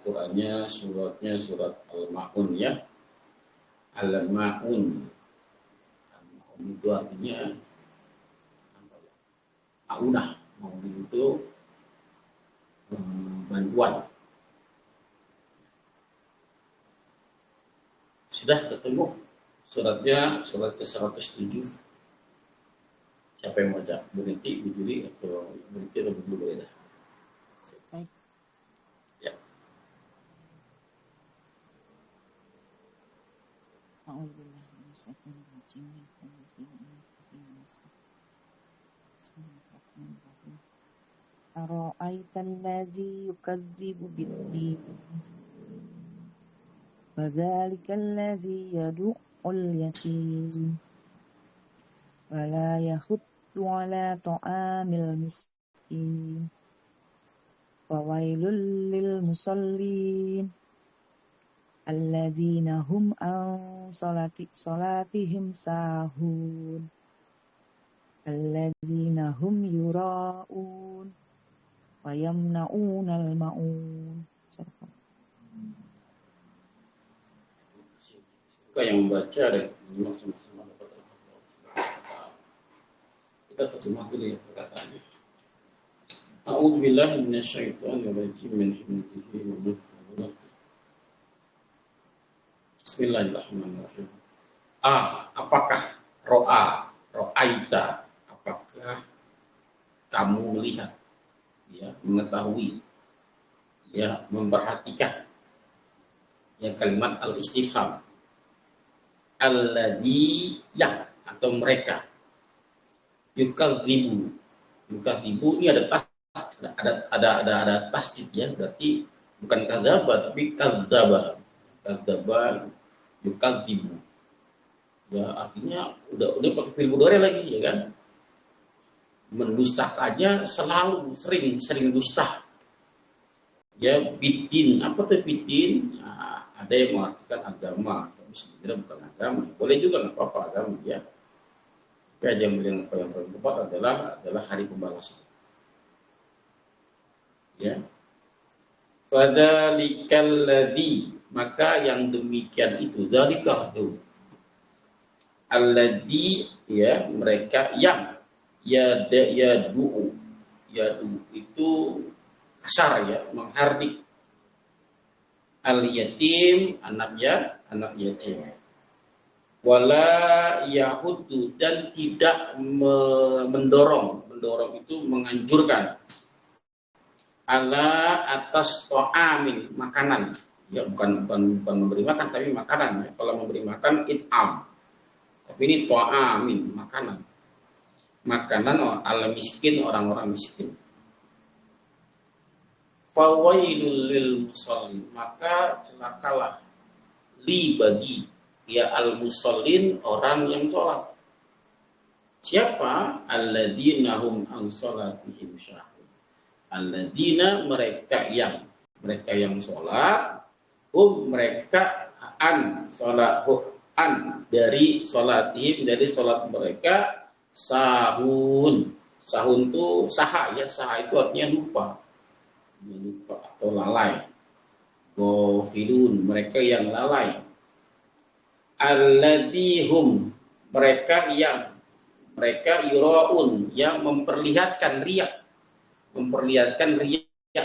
Al-Qur'annya suratnya surat Al-Ma'un ya. Al-Ma'un. Al-Ma'un itu artinya apa ya? Aunah. Ma'un itu bantuan. Sudah ketemu suratnya, surat ke-107. Siapa yang baca? Berhenti, Bujuri, atau berhenti atau dulu boleh dah. Baik. Ya. A'udzubillahi minasyaitonir rajim. Bismillahirrahmanirrahim. Ara'aital ladzi yukadzibu bid-din. Fadzalikal ladzi yad'ul yatim. Wala yahuddu ala ta'amil miskin. Fawailul lil musallin. Allazina hum an salatihim sahun. Allazina hum yura'un wa yamna'unal ma'un. Suka yang membaca dan menyimak sama-sama dapat Allah. Kita terjemah dulu ya perkataannya. A'udzubillahi minasyaitonirrajim min hamzihi wa nafthihi. Bismillahirrahmanirrahim. Apakah ro'aita, apakah kamu melihat, ya, mengetahui, ya, memperhatikan, ya, kalimat al-istifham, alladzi yang atau mereka, yukadzibu ini ada tasdid ya, berarti bukan kadzaba tapi kadzaba yukadzibu. Ya artinya udah pakai fi'il mudhari lagi ya kan. Mendustakannya selalu sering dusta. Ya bidin, apa tuh bidin? Nah, ada yang mengartikan agama, tapi sebenarnya bukan agama. Boleh juga nggak apa-apa agama ya. Tapi yang paling tepat adalah hari pembalasan. Ya. Fadzalikal ladzi, maka yang demikian itu dzalika itu alladzi, ya, mereka yang yadu itu kasar ya, menghardik, al yatim anak yatim, wala yahudu dan tidak mendorong itu menganjurkan, ala atas ta'amil makanan ya, bukan memberi makan tapi makanan ya. Kalau memberi makan it'am, tapi ini ta'amin makanan ala miskin, orang-orang miskin. Fawailul lil musallin, maka celakalah bagi ya al musallin, orang yang sholat. Siapa? Alladzina hum an salatihim syahun. Alladzina mereka yang sholat, mereka an dari sholatihim, dari sholat mereka, sahun tuh saha ya, saha itu artinya lupa atau lalai. Ghafilun, mereka yang lalai. Alladihum, mereka yuraun, yang memperlihatkan riya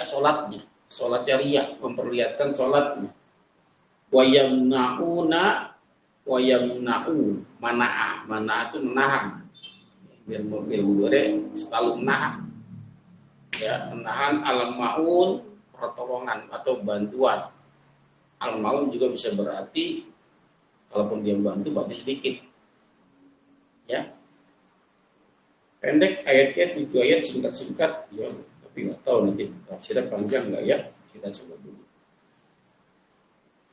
sholatnya riya, memperlihatkan sholatnya. Wayamna'u mana itu menahan, bil mudhari selalu menahan ya, menahan al-ma'un, pertolongan atau bantuan. Al-ma'un juga bisa berarti kalaupun dia bantu berarti sedikit ya. Pendek ayatnya 7 ayat, singkat ya, tapi nggak tahu nanti tafsirnya panjang nggak ya, kita coba dulu.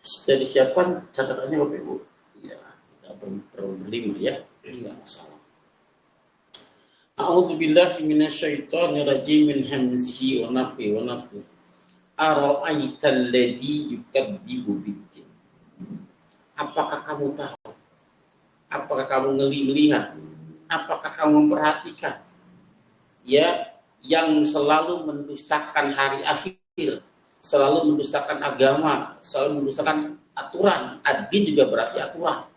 Sudah disiapkan catatannya Bapak Ibu ya, kita berlima ya, nggak masalah. A'udzubillahi minasyaitonirrajim min hamzihi wa nafthihi wa nafthihi. Ara'aital ladzi yukadzibu biddin. Apakah kamu tahu? Apakah kamu melihat? Apakah kamu memperhatikan ya, yang selalu mendustakan hari akhir, selalu mendustakan agama, selalu mendustakan aturan. Ad-din juga berarti aturan.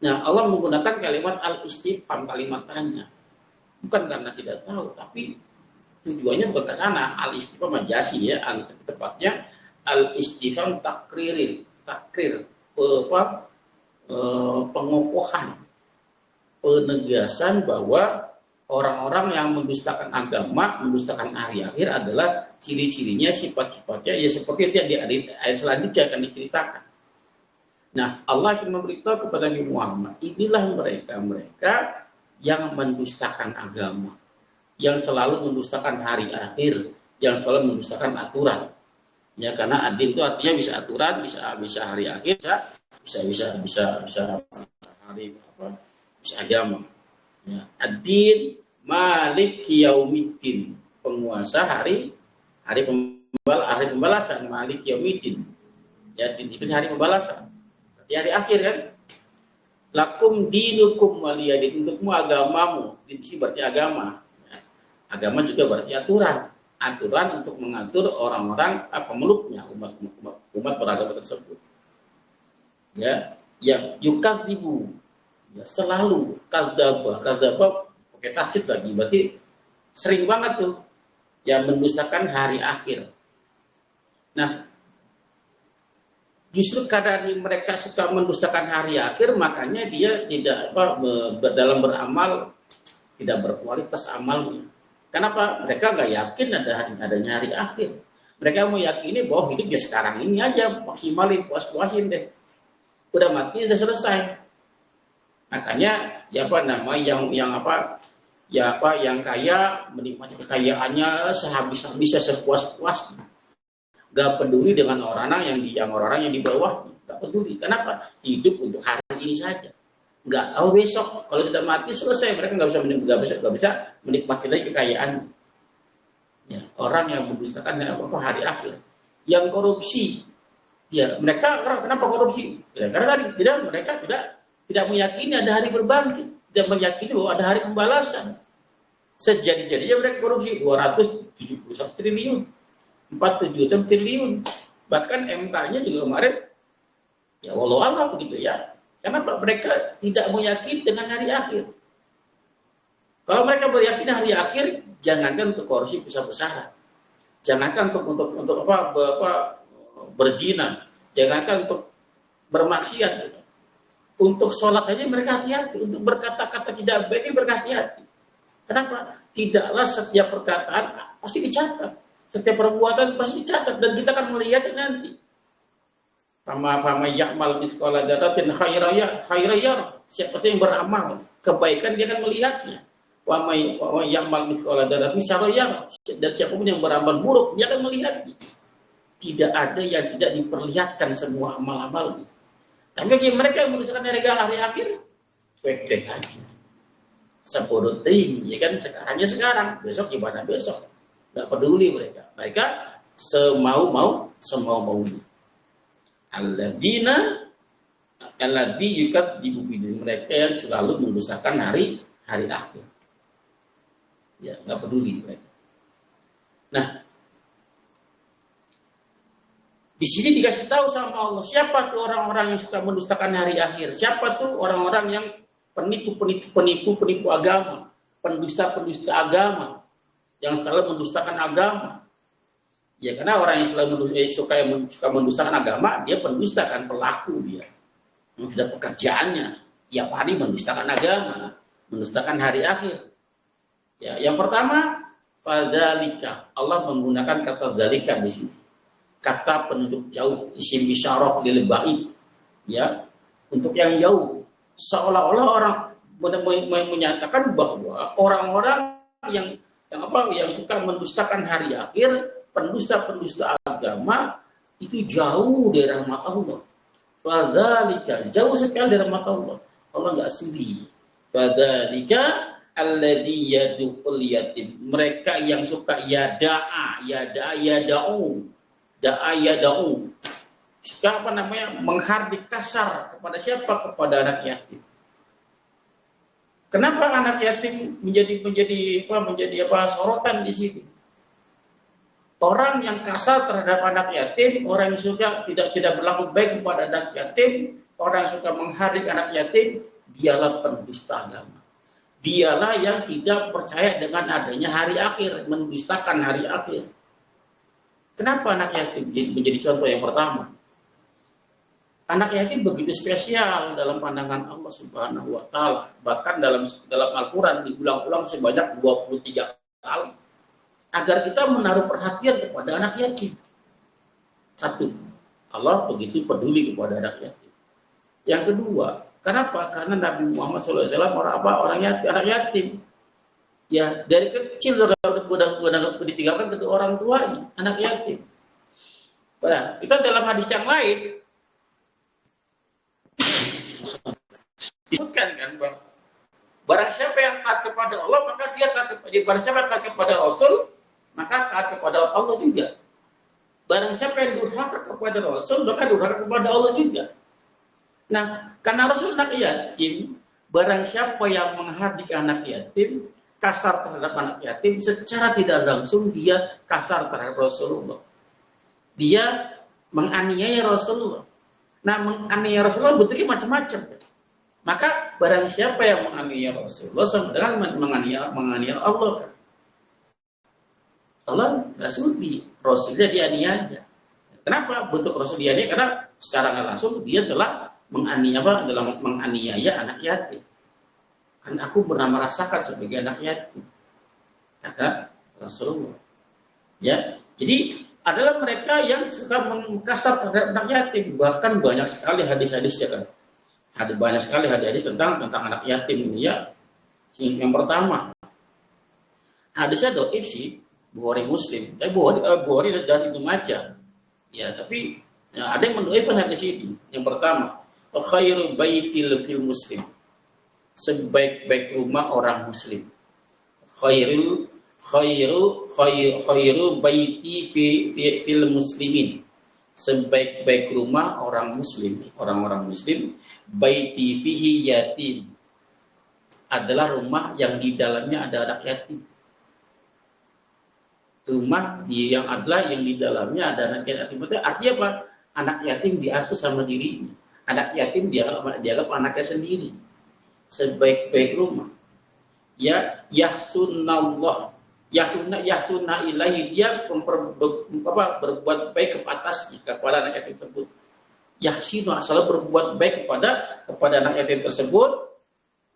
Nah, Allah menggunakan kalimat al-istifham, kalimat tanya. Bukan karena tidak tahu, tapi tujuannya bukan ke sana. Al-istifham majasi ya, tepatnya al-istifham takrir, pengokohan, penegasan bahwa orang-orang yang mendustakan agama, mendustakan hari akhir adalah ciri-cirinya, sifat-sifatnya ya seperti itu yang di ayat selanjutnya akan diceritakan. Nah, Allah akan memberitahu kepada Nabi Muhammad, inilah mereka yang mendustakan agama, yang selalu mendustakan hari akhir, yang selalu mendustakan aturan. Ya, karena adil itu artinya bisa aturan, bisa hari akhir, bisa hari apa? Bisa agama. Ya, adil Malik Yaumiddin, penguasa hari pembalasan, Malik Yaumiddin. Ya, itu hari pembalasan. Di hari akhir kan, lakum dinukum waliyadin, untukmu agamamu. Di sini berarti agama. Agama juga berarti aturan untuk mengatur orang-orang pemeluknya, umat beragama tersebut. Ya, yang yukadzibu, ya, selalu kadzaba pakai tasdid lagi, berarti sering banget tuh yang mendustakan hari akhir. Nah, justru karena mereka suka mendustakan hari akhir, makanya dia tidak dalam beramal tidak berkualitas amalnya. Kenapa? Mereka nggak yakin adanya hari akhir. Mereka mau yakini bahwa hidup ya sekarang ini aja, maksimalin, puas-puasin deh. Udah mati, udah selesai. Makanya ya yang kaya menikmati kekayaannya sehabis-habisnya, sepuas-puasnya. Gak peduli dengan orang-orang yang di bawah, gak peduli. Kenapa? Hidup untuk hari ini saja. Gak tahu besok. Kalau sudah mati selesai, mereka gak bisa menikmati lagi kekayaan. Ya, orang yang mendustakan hari akhir, yang korupsi, ya mereka kenapa korupsi? Ya, karena tadi mereka tidak meyakini ada hari berbangkit, tidak meyakini bahwa ada hari pembalasan. Sejadi-jadinya mereka korupsi 271 triliun. 47 triliun, bahkan MK-nya juga kemarin ya wallahualam begitu ya. Kenapa? Mereka tidak meyakini dengan hari akhir. Kalau mereka beryakin hari akhir, jangankan untuk korupsi besar-besaran, jangankan untuk berzina, jangankan untuk bermaksiat, untuk sholat aja mereka hati-hati, untuk berkata-kata tidak baik berhati-hati. Kenapa? Tidaklah setiap perkataan pasti dicatat. Setiap perbuatan pasti dicatat dan kita akan melihat nanti. Fama ya'mal mithqala dzarratin khairayar. Siapa yang beramal kebaikan dia akan melihatnya. Wa may ya'mal mithqala dzarratin syarrayar. Dan siapapun yang beramal buruk dia akan melihatnya. Tidak ada yang tidak diperlihatkan semua amal-amalnya. Tapi bagi mereka yang mendustakan hari akhir, cuek-cuek aja. Sebodoh ting, ya kan sekarang, besok gimana besok? Nggak peduli mereka semau-maunya. Alladzi yukadzibu bidin, mereka yang selalu mendustakan hari akhir. Ya, nggak peduli mereka. Nah, di sini dikasih tahu sama Allah, siapa tuh orang-orang yang suka mendustakan hari akhir? Siapa tuh orang-orang yang penipu agama, pendusta agama, yang selalu mendustakan agama. Ya, karena orang yang selalu suka mendustakan agama, dia pendusta kan, pelaku dia. Yang sudah pekerjaannya tiap hari mendustakan agama, mendustakan hari akhir. Ya, yang pertama, fadzalika. Allah menggunakan kata dzalika di sini. Kata penunjuk jauh, isim isyarah lil ba'id. Ya, untuk yang jauh. Seolah-olah orang menyatakan bahwa orang-orang yang suka mendustakan hari akhir, pendusta agama itu jauh dari rahmat Allah. Fadzalika, jauh sekali dari rahmat Allah. Allah enggak sudi. Fadzalika alladzi yad'ul yatim. Mereka yang suka yada'u. Suka menghardik kasar kepada siapa? Kepada anak yatim. Kenapa anak yatim menjadi sorotan di sini? Orang yang kasar terhadap anak yatim, orang yang suka tidak berlaku baik kepada anak yatim, orang yang suka menghardik anak yatim, dialah pendusta agama. Dialah yang tidak percaya dengan adanya hari akhir, mendustakan hari akhir. Kenapa anak yatim menjadi contoh yang pertama? Anak yatim begitu spesial dalam pandangan Allah Subhanahu wa taala. Bahkan dalam Al-Qur'an diulang-ulang sebanyak 23 kali. Agar kita menaruh perhatian kepada anak yatim. Satu, Allah begitu peduli kepada anak yatim. Yang kedua, kenapa? Karena Nabi Muhammad SAW orang yatim, anak yatim. Ya, dari kecil sudah ditinggalkan kedua orang tuanya, anak yatim. Nah, kita dalam hadis yang lain disebutkan kan bahwa barang siapa yang taat kepada Allah maka dia taat kepada, barang siapa yang taat kepada Rasul maka taat kepada Allah juga. Barang siapa yang durhaka kepada Rasul maka durhaka kepada Allah juga. Nah, karena Rasul anak yatim, barang siapa yang menghardik anak yatim, kasar terhadap anak yatim, secara tidak langsung dia kasar terhadap Rasulullah. Dia menganiaya Rasulullah. Nah, menganiaya Rasulullah bentuknya macam-macam. Maka barang siapa yang menganiaya Rasulullah sama dengan menganiaya Allah. Allah nggak sudi Rasulnya dianiaya. Kenapa bentuk Rasul dianiaya? Karena secara nggak langsung dia telah menganiaya anak yatim. Kan aku pernah merasakan sebagai anak yatim. Kata Rasulullah. Ya, jadi adalah mereka yang suka mengkasar terhadap anak yatim. Bahkan banyak sekali hadis-hadisnya kan. Ada banyak sekali hadis tentang anak yatim ya. Yang pertama, hadisnya dhaif sih, Bukhari Muslim. Bukhari dan Ibnu Majah. Ya, tapi ya, ada yang mendhaifkan hadis ini. Yang pertama, khairu baitil fil muslim. Sebaik-baik rumah orang muslim. Khairu baiti fil muslimin. Sebaik-baik rumah orang muslim, orang-orang muslim, baiti fihi yatim, adalah rumah yang di dalamnya ada anak yatim. Rumah yang adalah yang di dalamnya ada anak yatim. Artinya apa? Anak yatim diasuh sama dirinya. Anak yatim dianggap anaknya sendiri. Sebaik-baik rumah. Ya yahsunallah. Yahsunna ilahi, dia berbuat baik kepada anak yatim tersebut. Yahsinu asal berbuat baik kepada anak yatim tersebut.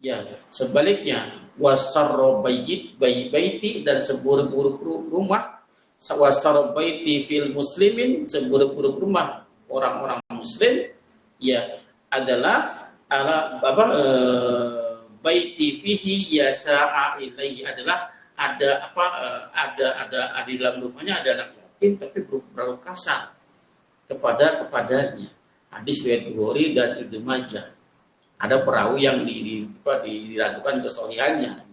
Ya, sebaliknya wasarro baiti dan seburuk-buruk rumah, wasarro baiti fil muslimin, seburuk-buruk rumah orang-orang muslim ya adalah baiti fihi yasa'a ilaihi, adalah ada di dalam rumahnya ada anak yatim tapi berlaku kasar kepadanya. Hadis riwayat Bukhari dan Ibnu Majah. Ada perawi yang diragukan kesohihannya,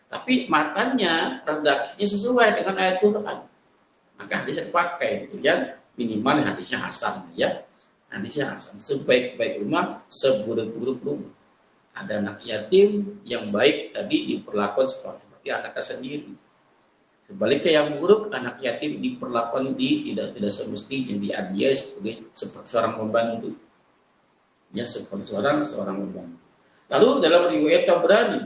tapi matanya redaksinya sesuai dengan ayat Quran, maka hadisnya dipakai gitu ya, minimal hadisnya hasan ya, hadisnya hasan. Sebaik-baik rumah, seburuk-buruk rumah. Ada anak yatim yang baik tadi diperlakukan seperti anaknya sendiri. Sebaliknya yang buruk, anak yatim diperlakukan tidak semestinya, dianiaya seperti seorang pembantu. Ya, seperti seorang pembantu. Lalu dalam riwayat Tabrani,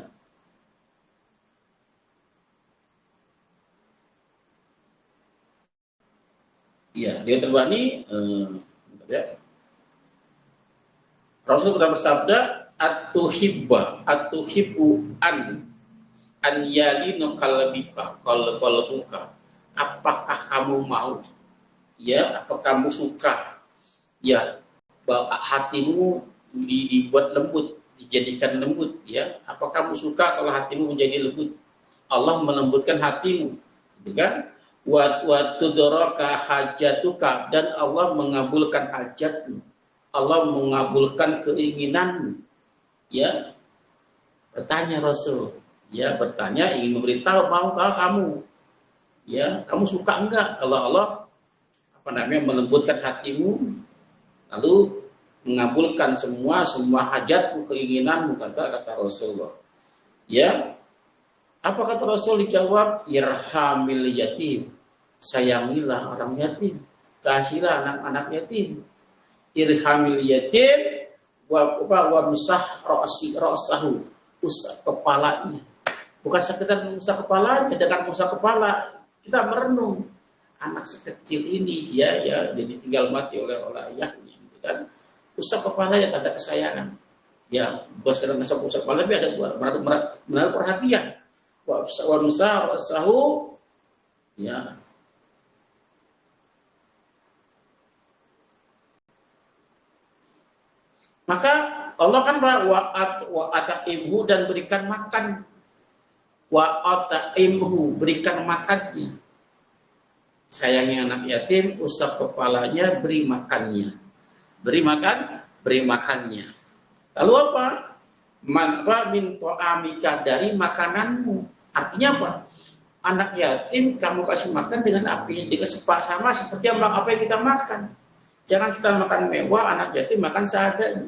ya riwayat Tabrani, Rasul pernah bersabda, atuhibbu an yalinu qalbika qalbuka. Apakah kamu mau? Ya, apakah kamu suka? Ya, hatimu dibuat lembut, dijadikan lembut ya. Apa kamu suka kalau hatimu menjadi lembut? Allah melembutkan hatimu, gitu kan? Wa tudraka hajatuka, dan Allah mengabulkan hajatmu. Allah mengabulkan keinginanmu. Ya. Bertanya Rasul, ya bertanya ingin memberitahu maukah kamu? Ya, kamu suka enggak kalau Allah melembutkan hatimu? Lalu mengabulkan semua hajatmu, keinginanmu, kata Rasulullah. Ya, apa kata Rasul? Dijawab, irhamil yatim, sayangilah orang yatim, kasihilah anak-anak yatim. Irhamil yatim wa misah ra'sahu, usah kepalanya. Bukan sekedar mengusap kepalanya, dengan mengusap kepala kita merenung anak sekecil ini ya jadi tinggal mati oleh ayahnya, gitu kan. Usap kepalanya tanda kesayangan. Ya, bukan sekedar usap kepala, tapi ada menaruh perhatian. Wa misah ra'sahu, ya. Maka Allah kan wa ata'imhu, dan berikan makan. Wa ata'imhu, berikan makannya. Sayangi anak yatim, usap kepalanya, beri makannya. Beri makannya. Lalu apa? Min ta'amika, dari makananmu. Artinya apa? Anak yatim kamu kasih makan dengan api, sama seperti apa yang kita makan. Jangan kita makan mewah, anak yatim makan seadanya.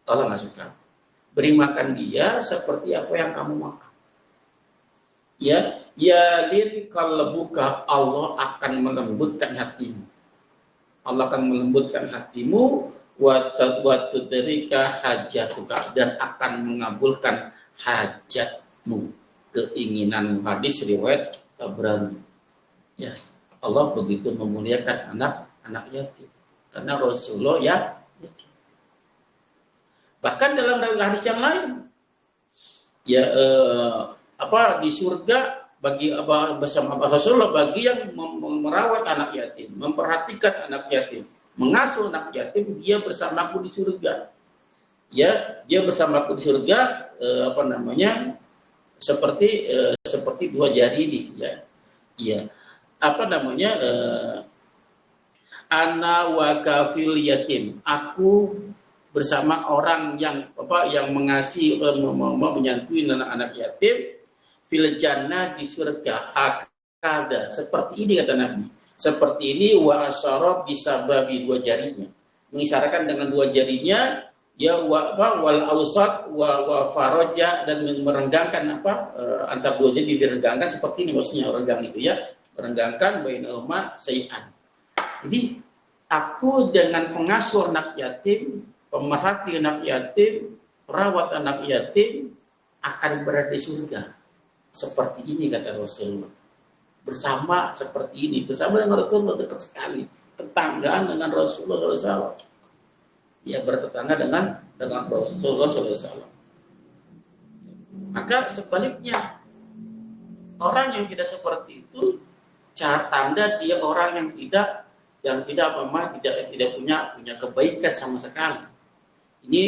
Allah nggak suka. Beri makan dia seperti apa yang kamu makan. Ya lin qalbuka, Allah akan melembutkan hatimu. Allah akan melembutkan hatimu, wa tudrika hajatuka, dan akan mengabulkan hajatmu, keinginanmu. Hadis riwayat Tabrani. Ya, Allah begitu memuliakan anak yatim karena Rasulullah ya yatim. Bahkan dalam hadis yang lain, di surga bersama Rasulullah bagi yang merawat anak yatim, memperhatikan anak yatim, mengasuh anak yatim, dia bersamaku di surga. Ya, dia bersamaku di surga, seperti dua jari ini. Ana wa kafil yatim, aku bersama orang yang mengasihi, menyantui anak-anak yatim, fil jannah, di surga, hakada, seperti ini kata Nabi. Seperti ini, wa asyara bisababi, dua jarinya. Mengisyaratkan dengan dua jarinya, ya wal ausat wa faraja, dan merenggangkan antar dua jari direnggangkan seperti ini, maksudnya renggang itu ya, merenggangkan bainahuma sayan. Jadi aku dengan pengasuh anak yatim, pemerhati anak yatim, perawat anak yatim, akan berada di surga. Seperti ini kata Rasulullah. Bersama seperti ini, bersama dengan Rasulullah, dekat sekali. Tetanggaan dengan Rasulullah SAW. Ya, bertetangga dengan Rasulullah SAW. Maka sebaliknya, orang yang tidak seperti itu, cara tanda dia orang yang tidak punya kebaikan sama sekali. Ini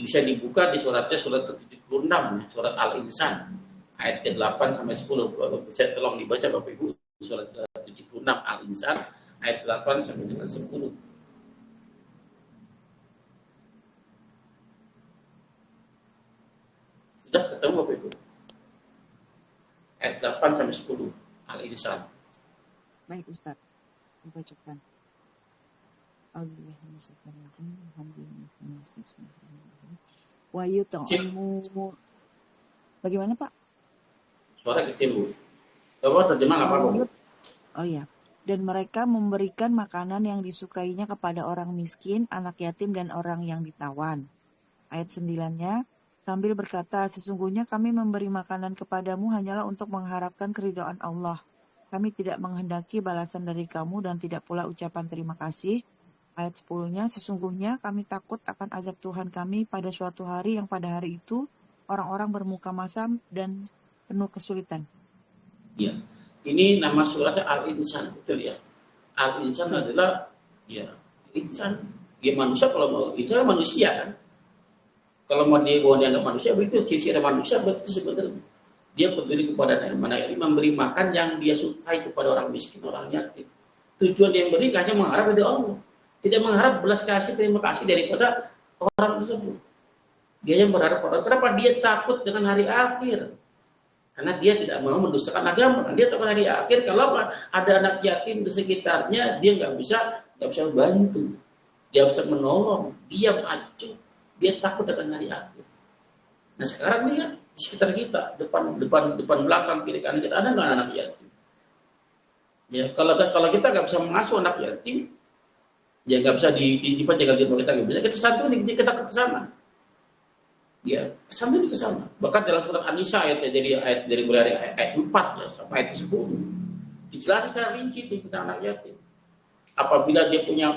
bisa dibuka di surat ke-76 ya, surat Al-Insan ayat ke-8 sampai 10. Bisa tolong dibaca Bapak Ibu, surat ke-76 Al-Insan ayat 8 sampai dengan 10. Sudah ketemu Bapak Ibu? Ayat 8 sampai 10 Al-Insan. Baik Ustaz, dibacakan. Wa yut'imu. Bagaimana Pak? Suara kecil Bu. Coba terjemah apa Bu? Oh ya. Dan mereka memberikan makanan yang disukainya kepada orang miskin, anak yatim, dan orang yang ditawan. Ayat 9-nya, sambil berkata, sesungguhnya kami memberi makanan kepadamu hanyalah untuk mengharapkan keridhaan Allah. Kami tidak menghendaki balasan dari kamu dan tidak pula ucapan terima kasih. Ayat 10-nya, sesungguhnya kami takut akan azab Tuhan kami pada suatu hari yang pada hari itu orang-orang bermuka masam dan penuh kesulitan. Ya, ini nama suratnya Al-Insan, betul ya. Al-Insan adalah insan, dia manusia. Kalau mau insan manusia kan. Kalau mau dianggap manusia, begitu sisi ada manusia, begitu sebenarnya. Dia peduli kepada anak, memberi makan yang dia sukai kepada orang miskin, orang yatim. Tujuan dia memberi hanya mengharap dari Allah. Tidak mengharap belas kasih, terima kasih daripada orang tersebut. Dia yang berharap orang. Kenapa? Dia takut dengan hari akhir. Karena dia tidak mau mendustakan agama. Dia takut hari akhir. Kalau ada anak yatim di sekitarnya, dia nggak bisa bantu. Dia bisa menolong. Dia acuh. Dia takut dengan hari akhir. Nah sekarang lihat di sekitar kita, depan belakang, kiri kanan kita, ada nggak anak yatim? Ya, kalau kita nggak bisa mengasuh anak yatim, ya nggak bisa dijaga di rumah kita nggak bisa, kita santuni, kita ke sana. Ya, santuni ke sana. Bahkan dalam surat An-Nisa dari mulai ayat 4 ya sampai ayat 10 dijelaskan secara rinci tentang anak yatim. Apabila dia punya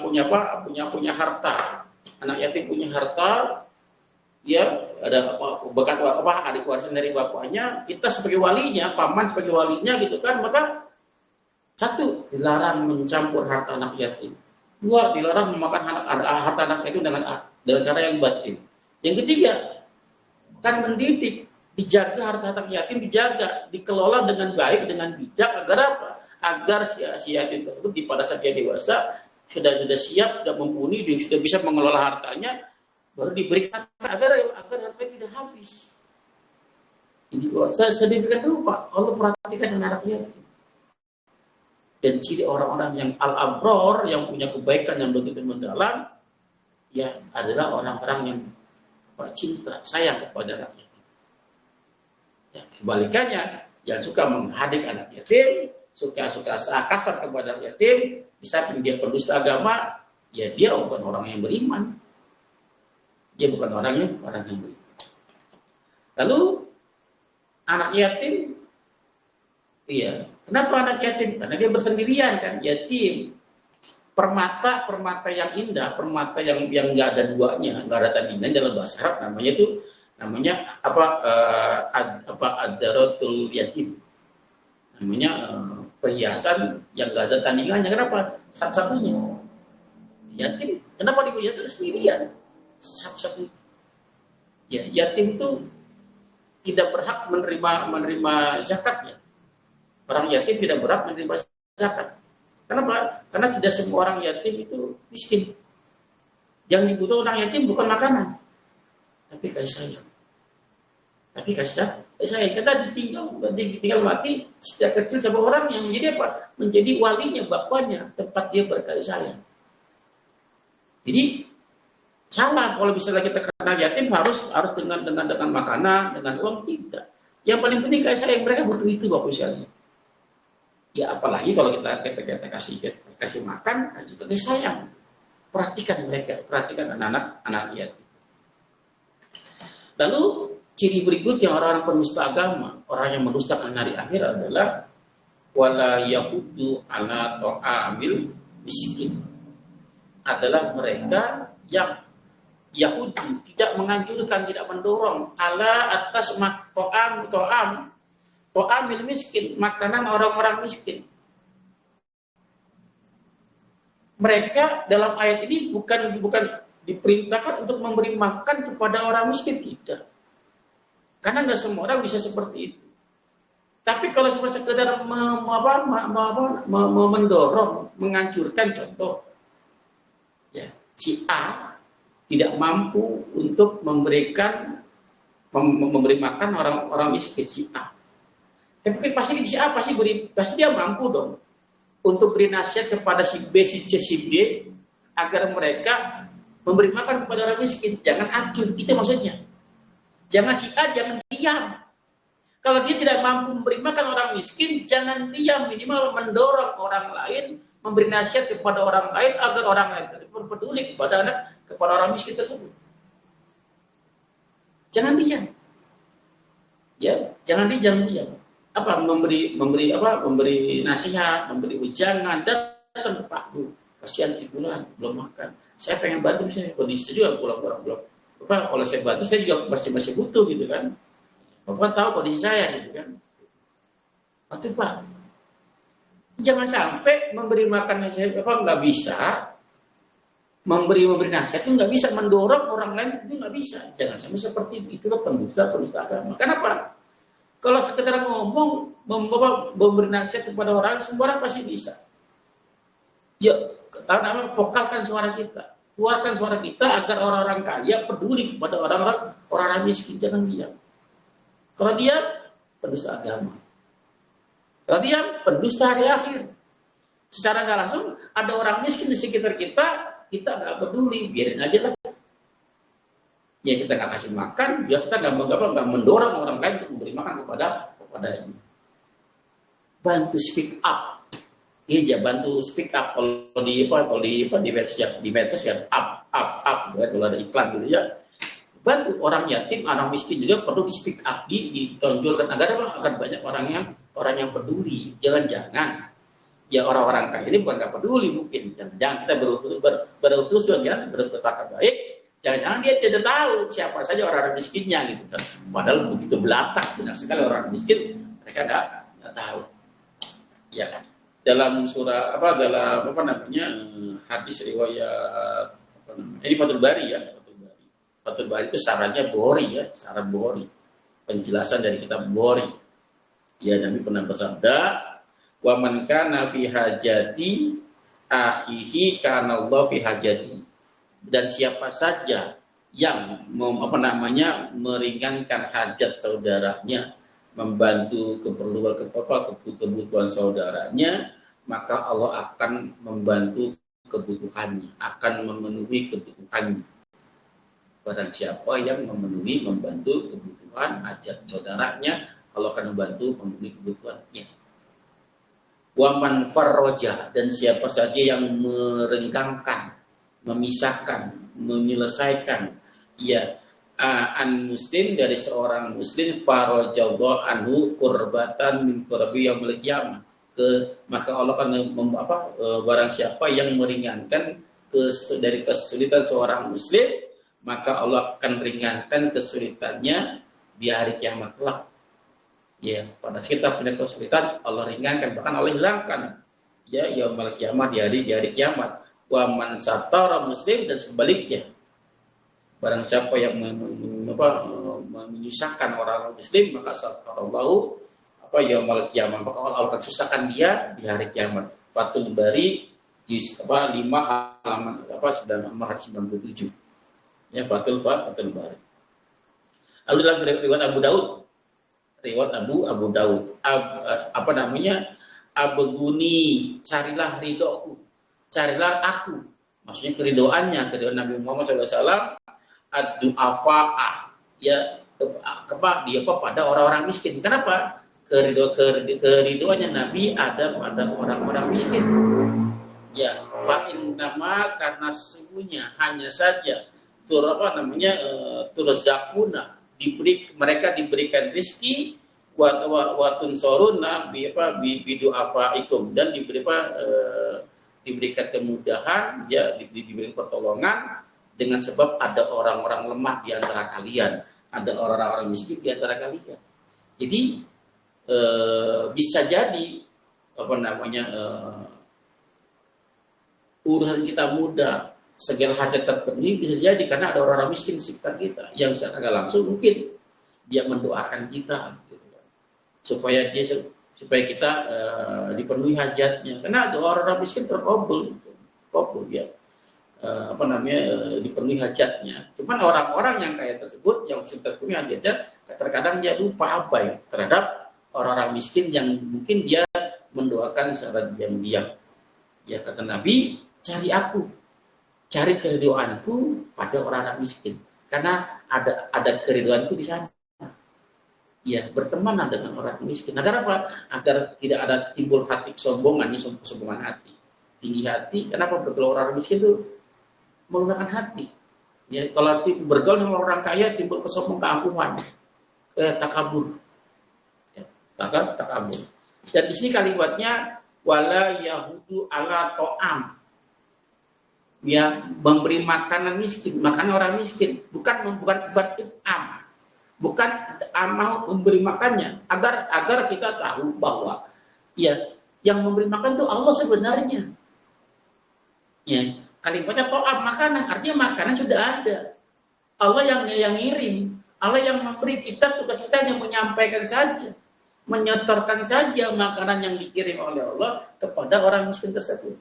harta, anak yatim punya harta, ya ada bekas adik warisan dari bapaknya, kita sebagai walinya, paman sebagai walinya gitu kan, maka satu, dilarang mencampur harta anak yatim. Dua, dilarang memakan harta anak yatim dengan cara yang batil. Yang ketiga, kan mendidik, dijaga harta anak yatim, dijaga, dikelola dengan baik, dengan bijak, agar apa? Agar si yatim tersebut pada saat dia dewasa sudah siap, sudah mumpuni, sudah bisa mengelola hartanya, baru diberikan agar hartanya tidak habis. Jadi kalau saya diberikan dulu Pak, Allah perhatikan anak yatim. Dan ciri orang-orang yang al-abror, yang punya kebaikan yang begitu mendalam, ya adalah orang-orang yang cinta, sayang kepada anak yatim. Ya, kebalikannya, yang suka menghadik anak yatim, suka kasar kepada anak yatim, di samping dia pendusta agama, ya dia bukan orang yang beriman. Dia bukan orang yang beriman. Lalu anak yatim, iya, kenapa anak yatim? Karena dia bersendirian kan, yatim. Permata yang indah, permata yang nggak ada duanya, nggak ada tandingan dalam bahasa Arab namanya ad-daratul yatim. Namanya perhiasan yang nggak ada tandingannya. Kenapa? Satu-satunya yatim. Kenapa dia yatim sendirian? Satu-satunya. Ya, yatim itu tidak berhak menerima zakatnya. Orang yatim tidak berhak menerima zakat. Kenapa? Karena tidak semua orang yatim itu miskin. Yang dibutuhkan orang yatim bukan makanan, tapi kasih sayang. Tapi kasih sayang. Kita ditinggal mati sejak kecil sama orang yang menjadi apa? Menjadi walinya, bapaknya, tempat dia berkasih sayang. Jadi salah kalau misalnya kita kenal yatim harus dengan makanan, dengan uang, tidak. Yang paling penting kasih sayang, mereka butuh itu Bapak sekalian. Ya apalagi kalau kita kasih makan, kasih sayang. Perhatikan mereka, perhatikan anak yatim. Lalu ciri berikutnya orang-orang pendusta agama, orang yang mendustakan hari akhir adalah wala yahudu ala ta'amil miskin. Adalah mereka yang Yahudi tidak menganjurkan, tidak mendorong ala atas to'amil miskin, makanan orang-orang miskin. Mereka dalam ayat ini bukan diperintahkan untuk memberi makan kepada orang miskin, tidak. Karena nggak semua orang bisa seperti itu. Tapi kalau sekedar mendorong, menganjurkan, contoh, ya, si A tidak mampu untuk memberi makan orang miskin, si A. Tapi pasti dia mampu dong untuk beri nasihat kepada si B, si C, si D agar mereka memberi makan kepada orang miskin. Jangan acuh, itu maksudnya. Jangan si A, jangan diam. Kalau dia tidak mampu memberi makan orang miskin, jangan diam, minimal mendorong orang lain memberi nasihat kepada orang lain agar orang lain peduli kepada orang miskin tersebut. Jangan diam. Ya, jangan diam. Memberi nasihat, memberi ujangan, datang ke Pak Bu, kasihan si bulan belum makan, saya pengen bantu, misalnya kondisi juga belum kalau saya bantu saya juga masih butuh gitu kan, Bapak tahu kondisi saya gitu kan. Waktu Pak, jangan sampai memberi makan nggak bisa, memberi nasihat itu nggak bisa, mendorong orang lain itu nggak bisa. Jangan sampai seperti itu. Itulah pendusta agama. Kenapa? Kalau sekedar ngomong, memberi nasihat kepada orang, semua orang pasti bisa. Ya, karena vokalkan suara kita. Keluarkan suara kita agar orang-orang kaya peduli kepada orang-orang miskin. Jangan diam. Kalau diam, pendusta agama. Kalau diam, pendusta hari akhir. Secara nggak langsung, ada orang miskin di sekitar kita nggak peduli, biarin aja lah. Ya kita nggak kasih makan, ya kita nggak mendorong orang lain untuk memberi makan kepada ini. Bantu speak up, Iya, bantu speak up kalau di medsos ya up ya, kalau ada iklan gitu ya. Bantu orang yatim, orang miskin juga perlu di speak up, ditonjolkan agar banyak orang yang peduli. Jangan-jangan ya orang-orang kaya ini bukan nggak peduli mungkin. Jangan-jangan kita berusaha jangan berprasangka baik. Jangan-jangan dia tidak tahu siapa saja orang-orang miskinnya gitu kan. Padahal begitu belakang benar sekali orang miskin mereka nggak tahu. Ya, dalam surah dalam hadis riwayat ini Fathul Bari ya, Fathul Bari itu sarannya Bukhari ya, saran Bukhari, penjelasan dari kitab Bukhari ya. Nabi pernah bersabda, wa man kana fi hajati akhihi kana Allah fi hajati, dan siapa saja yang meringankan hajat saudaranya, membantu kebutuhan saudaranya, maka Allah akan membantu kebutuhannya, akan memenuhi kebutuhannya. Barang siapa yang membantu kebutuhan hajat saudaranya, Allah akan membantu memenuhi kebutuhannya. Wa man farroja, dan siapa saja yang merenggangkan, memisahkan, menyelesaikan ya an muslim, dari seorang muslim, farajallahu anhu kurbatan min kurbi yaumil qiyamah, maka Allah akan barang siapa yang meringankan dari kesulitan seorang muslim, maka Allah akan ringankan kesulitannya di hari kiamat kelak. Ya, pada kita punya kesulitan Allah ringankan, bahkan Allah hilangkan ya yaumil qiyamah, di hari kiamat. Wa man satara muslim, dan sebaliknya barang siapa yang menyusahkan orang muslim, maka satarallahu yaumil qiyamah, maka Allah akan susahkan dia di hari kiamat. Fathul Bari juz 5 halaman 997 ya, Fathul Bari. Alhamdulillah, riwayat Abu Daud abeguni, carilah ridhoku, carilah aku, maksudnya keridoan Nabi Muhammad SAW, ad-du'afa'a ya, dia pada orang-orang miskin. Kenapa? Keridoannya Nabi ada pada orang-orang miskin. Ya, fa'in nama, karena sesungguhnya hanya saja turzakuna, mereka diberikan rezeki, watun soruna bidu'afaikum, dan diberikan kemudahan ya, diberikan pertolongan dengan sebab ada orang-orang lemah di antara kalian, ada orang-orang miskin di antara kalian. Jadi bisa jadi urusan kita mudah, segala hajat terpenuhi, bisa jadi karena ada orang-orang miskin di sekitar kita yang secara langsung mungkin dia mendoakan kita gitu, supaya kita dipenuhi hajatnya, karena ada orang-orang miskin terkabul ya, dipenuhi hajatnya. Cuman orang-orang yang kaya tersebut, yang terpenuhi hajatnya, terkadang dia lupa abai terhadap orang-orang miskin yang mungkin dia mendoakan secara diam-diam. Ya, kata Nabi, cari keriduanku pada orang-orang miskin, karena ada keriduanku di sana. Ya, berteman dengan orang miskin. Agar apa? Agar tidak ada timbul hati kesombongan hati, tinggi hati. Kenapa? Bergaul orang miskin itu menggunakan hati. Ya, kalau bergaul sama orang kaya timbul kesombongan, keangkuhan, takabur. Ya, takabur. Dan di sini kalimatnya wala yahudu ala to'am. Ya, memberi makanan miskin, makanan orang miskin, bukan it'am. Bukan mau memberi makannya, agar kita tahu bahwa ya yang memberi makan itu Allah sebenarnya. Ya, kalimatnya to'am, makanan, artinya makanan sudah ada. Allah yang ngirim, Allah yang memberi, kita tugas kita hanya menyampaikan saja, menyetorkan saja makanan yang dikirim oleh Allah kepada orang miskin tersebut.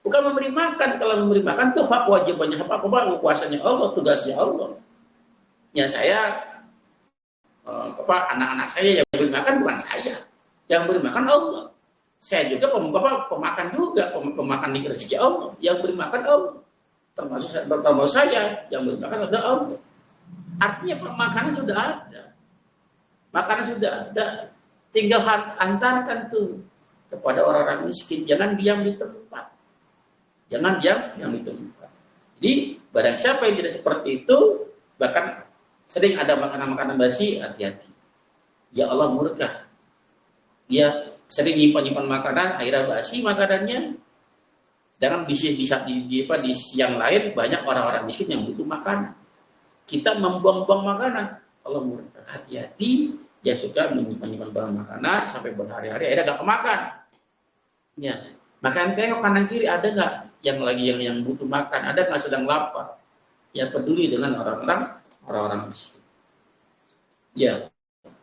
Bukan memberi makan. Kalau memberi makan itu hak wajibannya, hak kuasanya Allah, tugasnya Allah. Ya, saya anak-anak saya yang beri makan bukan saya, yang beri makan Allah. Saya juga pemakan juga, pemakan rezeki Allah, yang beri makan Allah. Termasuk saya yang beri makan adalah Allah. Artinya makanan sudah ada, tinggal antarkan tuh kepada orang-orang miskin. Jangan diam di tempat. Jangan diam di tempat. Jadi barang siapa yang tidak seperti itu, bahkan sering ada makanan-makanan basi, hati-hati. Ya Allah murka. Dia sering nyimpan makanan, akhirnya basi makanannya. Sedangkan di sisi yang lain banyak orang-orang miskin yang butuh makanan. Kita membuang-buang makanan. Allah murka. Hati-hati yang suka menyimpan barang makanan sampai berhari-hari akhirnya gak kemakan. Ya, makan tengok kanan kiri ada nggak yang butuh makan, ada nggak sedang lapar, ya peduli dengan orang-orang miskin. Ya,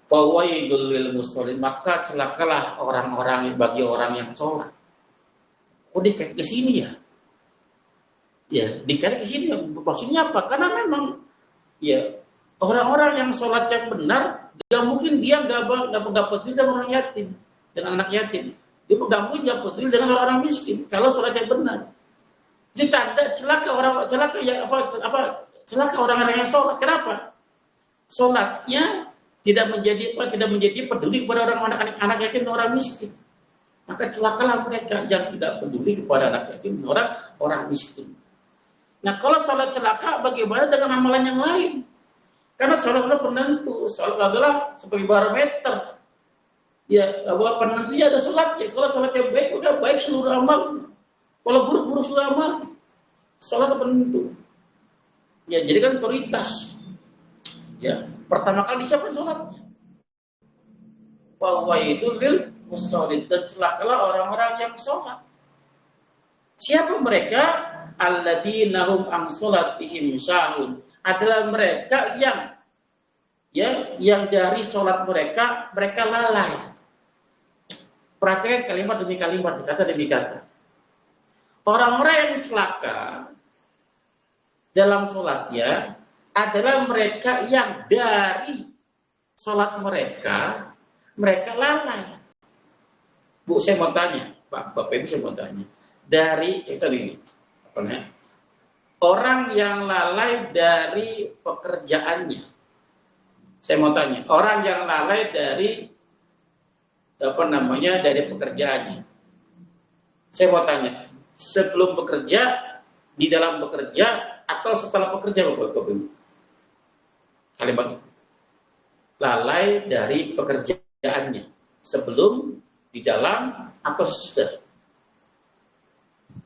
fawaidul lil musallin, maka celakalah orang-orang bagi orang yang sholat. Oh dikait ke sini ya? Ya, dikait ke sini ya. Maksudnya apa? Karena memang ya orang-orang yang sholat yang benar, gak mungkin dia gak peduli dengan orang yatim, dengan anak yatim. Dia gak mungkin gak peduli dengan orang miskin. Kalau sholatnya benar, itu tanda celaka orang-orang yang sholat. Kenapa? Sholatnya tidak menjadi peduli kepada anak yatim dan orang miskin. Maka celakalah mereka yang tidak peduli kepada anak yatim dan orang miskin. Nah, kalau sholat celaka, bagaimana dengan amalan yang lain? Karena sholat adalah penentu, sholat adalah sebagai barometer. Ya, bahwa penentunya ada sholatnya. Kalau sholatnya baik, maka baik seluruh amal. Kalau buruk seluruh amal, sholat penentu. Ya, jadi kan prioritas. Ya, pertama kali siapa sholatnya? Fawaidul lil musallin, dan celakalah orang-orang yang sholat. Siapa mereka? Alladzina hum an sholatihim sahun. Adalah mereka yang dari sholat mereka lalai. Perhatikan kalimat demi kalimat, kata demi kata. Orang-orang yang celaka dalam sholatnya adalah mereka yang dari sholat mereka lalai. Bu, saya mau tanya, Bapak Ibu, saya mau tanya. Dari cerita ini, orang yang lalai dari pekerjaannya. Saya mau tanya, orang yang lalai dari dari pekerjaannya. Saya mau tanya, sebelum bekerja, di dalam bekerja, atau setelah bekerja, Bapak-Bapak? Kalimat lalai dari pekerjaannya, sebelum, di dalam, atau sesudah?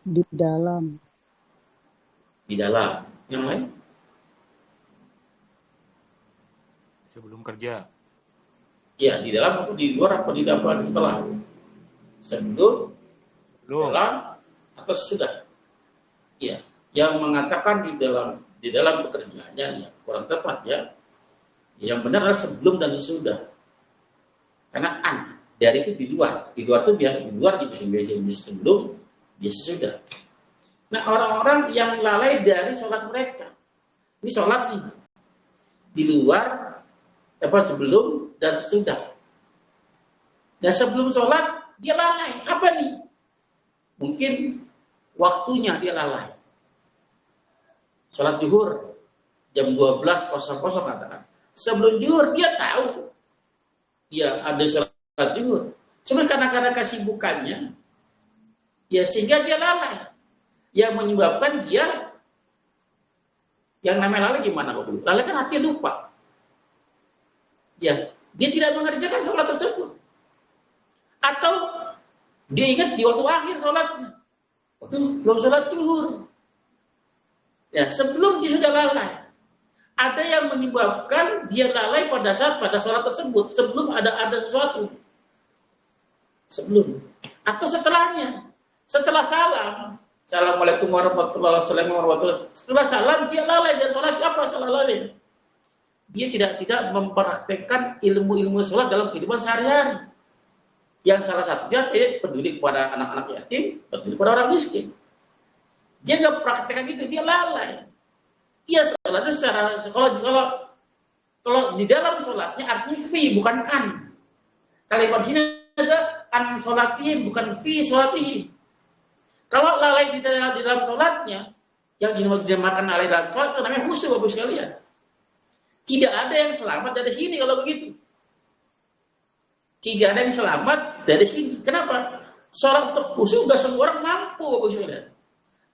Di dalam. Di dalam. Yang lain? Sebelum kerja. Ya, di dalam atau di luar, atau di dalam, setelah? Sebelum, dalam, atau sesudah? Ya, yang mengatakan di dalam pekerjaannya, ya, kurang tepat ya. Yang benar adalah sebelum dan sesudah. Karena dari itu di luar. Di luar itu biar di luar bisa sebelum, bisa sesudah. Nah, orang-orang yang lalai dari sholat mereka. Ini sholat nih. Di luar, sebelum dan sesudah. Dan sebelum sholat, dia lalai. Apa nih? Mungkin waktunya dia lalai. Sholat zuhur, jam 12.00 katakan. Sebelum zuhur, dia tahu. Ya, ada sholat zuhur. Cuma karena kesibukannya, ya sehingga dia lalai. Yang menyebabkan dia, yang namanya lalai gimana kok dulu? Lalai kan hati lupa. Ya, dia tidak mengerjakan sholat tersebut. Atau dia ingat di waktu akhir sholatnya. Waktu belum sholat zuhur. Ya, sebelum dia sudah lalai. Ada yang menyebabkan dia lalai pada sholat tersebut. Sebelum ada sesuatu. Sebelum. Atau setelahnya. Setelah salam. Assalamualaikum warahmatullahi wabarakatuh. Setelah salam dia lalai dan sholat apa salah lalai? Dia tidak mempraktekkan ilmu-ilmu sholat dalam kehidupan sehari-hari. Yang salah satunya peduli kepada anak-anak yatim, peduli kepada orang miskin. Dia nggak praktekkan itu, dia lalai. Iya, sholatnya secara kalau di dalam sholatnya artinya fi bukan an. Kalimat sini ada an sholatihim bukan fi sholatihim. Kalau lalai di dalam sholatnya, yang dinamakan lalai dalam sholat itu namanya khusyuk, Bapak sekalian. Tidak ada yang selamat dari sini kalau begitu. Tidak ada yang selamat dari sini. Kenapa? Sholat untuk khusyuk gak semua orang mampu,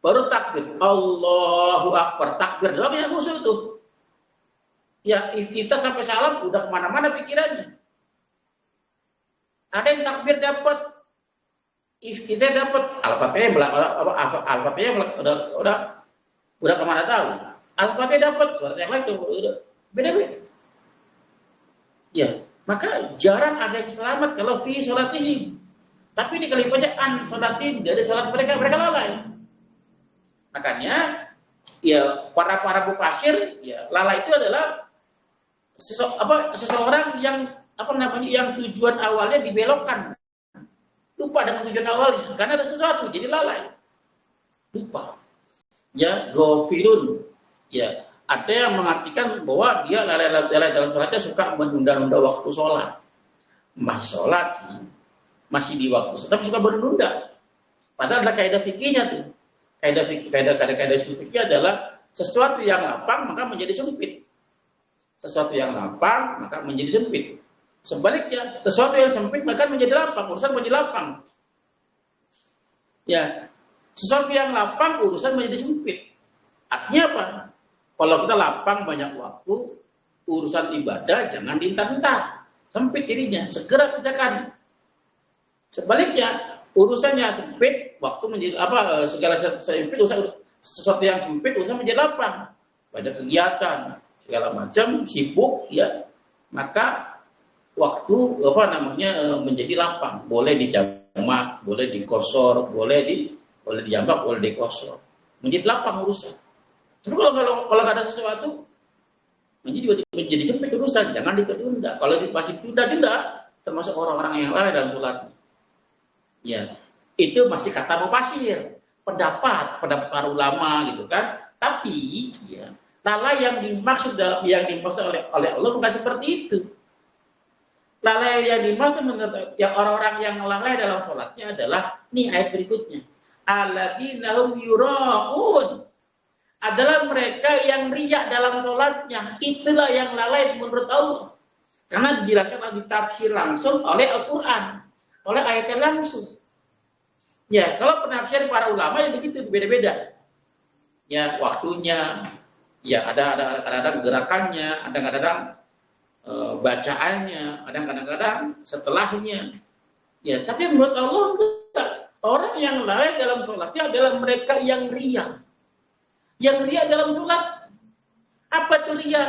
baru takbir, Allahu Akbar, takbir doang yang khusyuk tuh. Ya, kita sampai salam udah kemana-mana pikirannya. Ada yang takbir dapat, kita dapat Al-Fatihah, udah kemana tahu. Al-Fatihah dapat, surat yang lain udah beda-beda. Ya, maka jarang ada yang selamat kalau fi sholatihim. Tapi ini kalimatnya an sholatin, dari sholat mereka lalai. Makanya ya para mufasir, ya lalai itu adalah seseorang yang yang tujuan awalnya dibelokkan, lupa dengan tujuan awalnya karena ada sesuatu jadi lalai, lupa. Ya, ghafilun. Ya, ada yang mengartikan bahwa dia lalai dalam sholatnya, suka menunda-nunda waktu sholat. Masih sholat sih, masih di waktu, tapi suka menunda. Padahal ada kaidah fikihnya tuh. Kaidah fikih adalah sesuatu yang lapang maka menjadi sempit. Sesuatu yang lapang maka menjadi sempit. Sebaliknya, sesuatu yang sempit maka menjadi lapang, urusan menjadi lapang. Ya, sesuatu yang lapang urusan menjadi sempit. Artinya apa? Kalau kita lapang banyak waktu, urusan ibadah jangan dientar-entar. Sempit dirinya, segera kerjakan. Sebaliknya, urusannya sempit, waktu menjadi segala sempit, sesuatu yang sempit, urusan menjadi lapang. Banyak kegiatan, segala macam, sibuk, ya, maka waktu menjadi lapang. Boleh dijamak, boleh dikosor, boleh dijambak, boleh dikosor. Menjadi lapang urusan. Tapi kalau nggak ada sesuatu, menjadi sempit urusan, jangan ditunda. Kalau masih tunda, termasuk orang-orang yang lalai dalam sholat. Ya, itu masih kata mufasir, pendapat para ulama gitu kan. Tapi ya, lalai yang dimaksud oleh Allah bukan seperti itu. Lalai yang dimaksud yang orang-orang yang lalai dalam sholatnya adalah nih ayat berikutnya. Alladzina hum yura'un, adalah mereka yang riak dalam sholatnya. Itulah yang lalai menurut Allah. Karena dijelaskan lagi tafsir langsung oleh Al-Quran, oleh ayatnya langsung. Ya, kalau penafsir para ulama ya begitu, beda-beda. Ya, waktunya, ya ada kadang-kadang gerakannya, ada kadang-kadang bacaannya, ada kadang-kadang setelahnya. Ya, tapi menurut Allah enggak. Orang yang lalai dalam sholatnya adalah mereka yang riya. Yang riya dalam sholat, apa itu riya?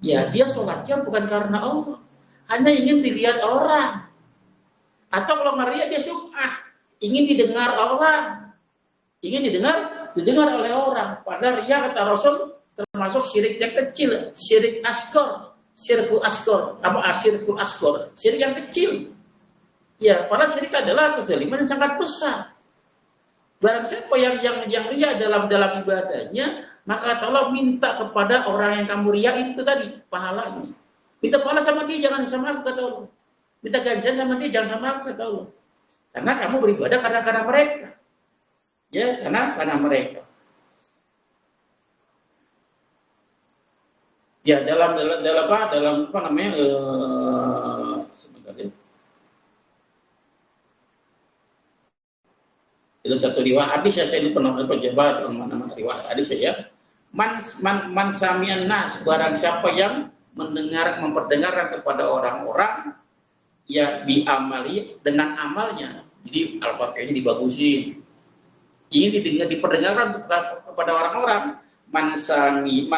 Ya, dia sholatnya bukan karena Allah, hanya ingin dilihat orang. Atau kalau ngeriya dia sum'ah, ingin didengar orang, ingin didengar oleh orang. Padahal riya kata Rasul termasuk syirik yang kecil, syirik asghar, syirkul asghar, syirkul asghar, syirik yang kecil. Ya, padahal syirik adalah kezaliman yang sangat besar. Barang siapa yang riya dalam ibadahnya, maka Allah minta kepada orang yang kamu riya itu tadi pahalanya. Minta pahala sama dia, jangan sama aku, kata Allah. Minta ganjaran sama dia, jangan sama aku, kata Allah. Karena kamu beribadah karena mereka. Ya, karena mereka. Ya, dalam apa namanya? Sebentar ya. Dalam satu riwayat hadis saya pernah coba mana riwayat hadis ya. Man samian nas, barang siapa yang memperdengarkan kepada orang-orang ya bi'amali, dengan amalnya. Jadi Al-Fatihahnya dibagusin. Ingin diperdengarkan kepada orang-orang. Man sami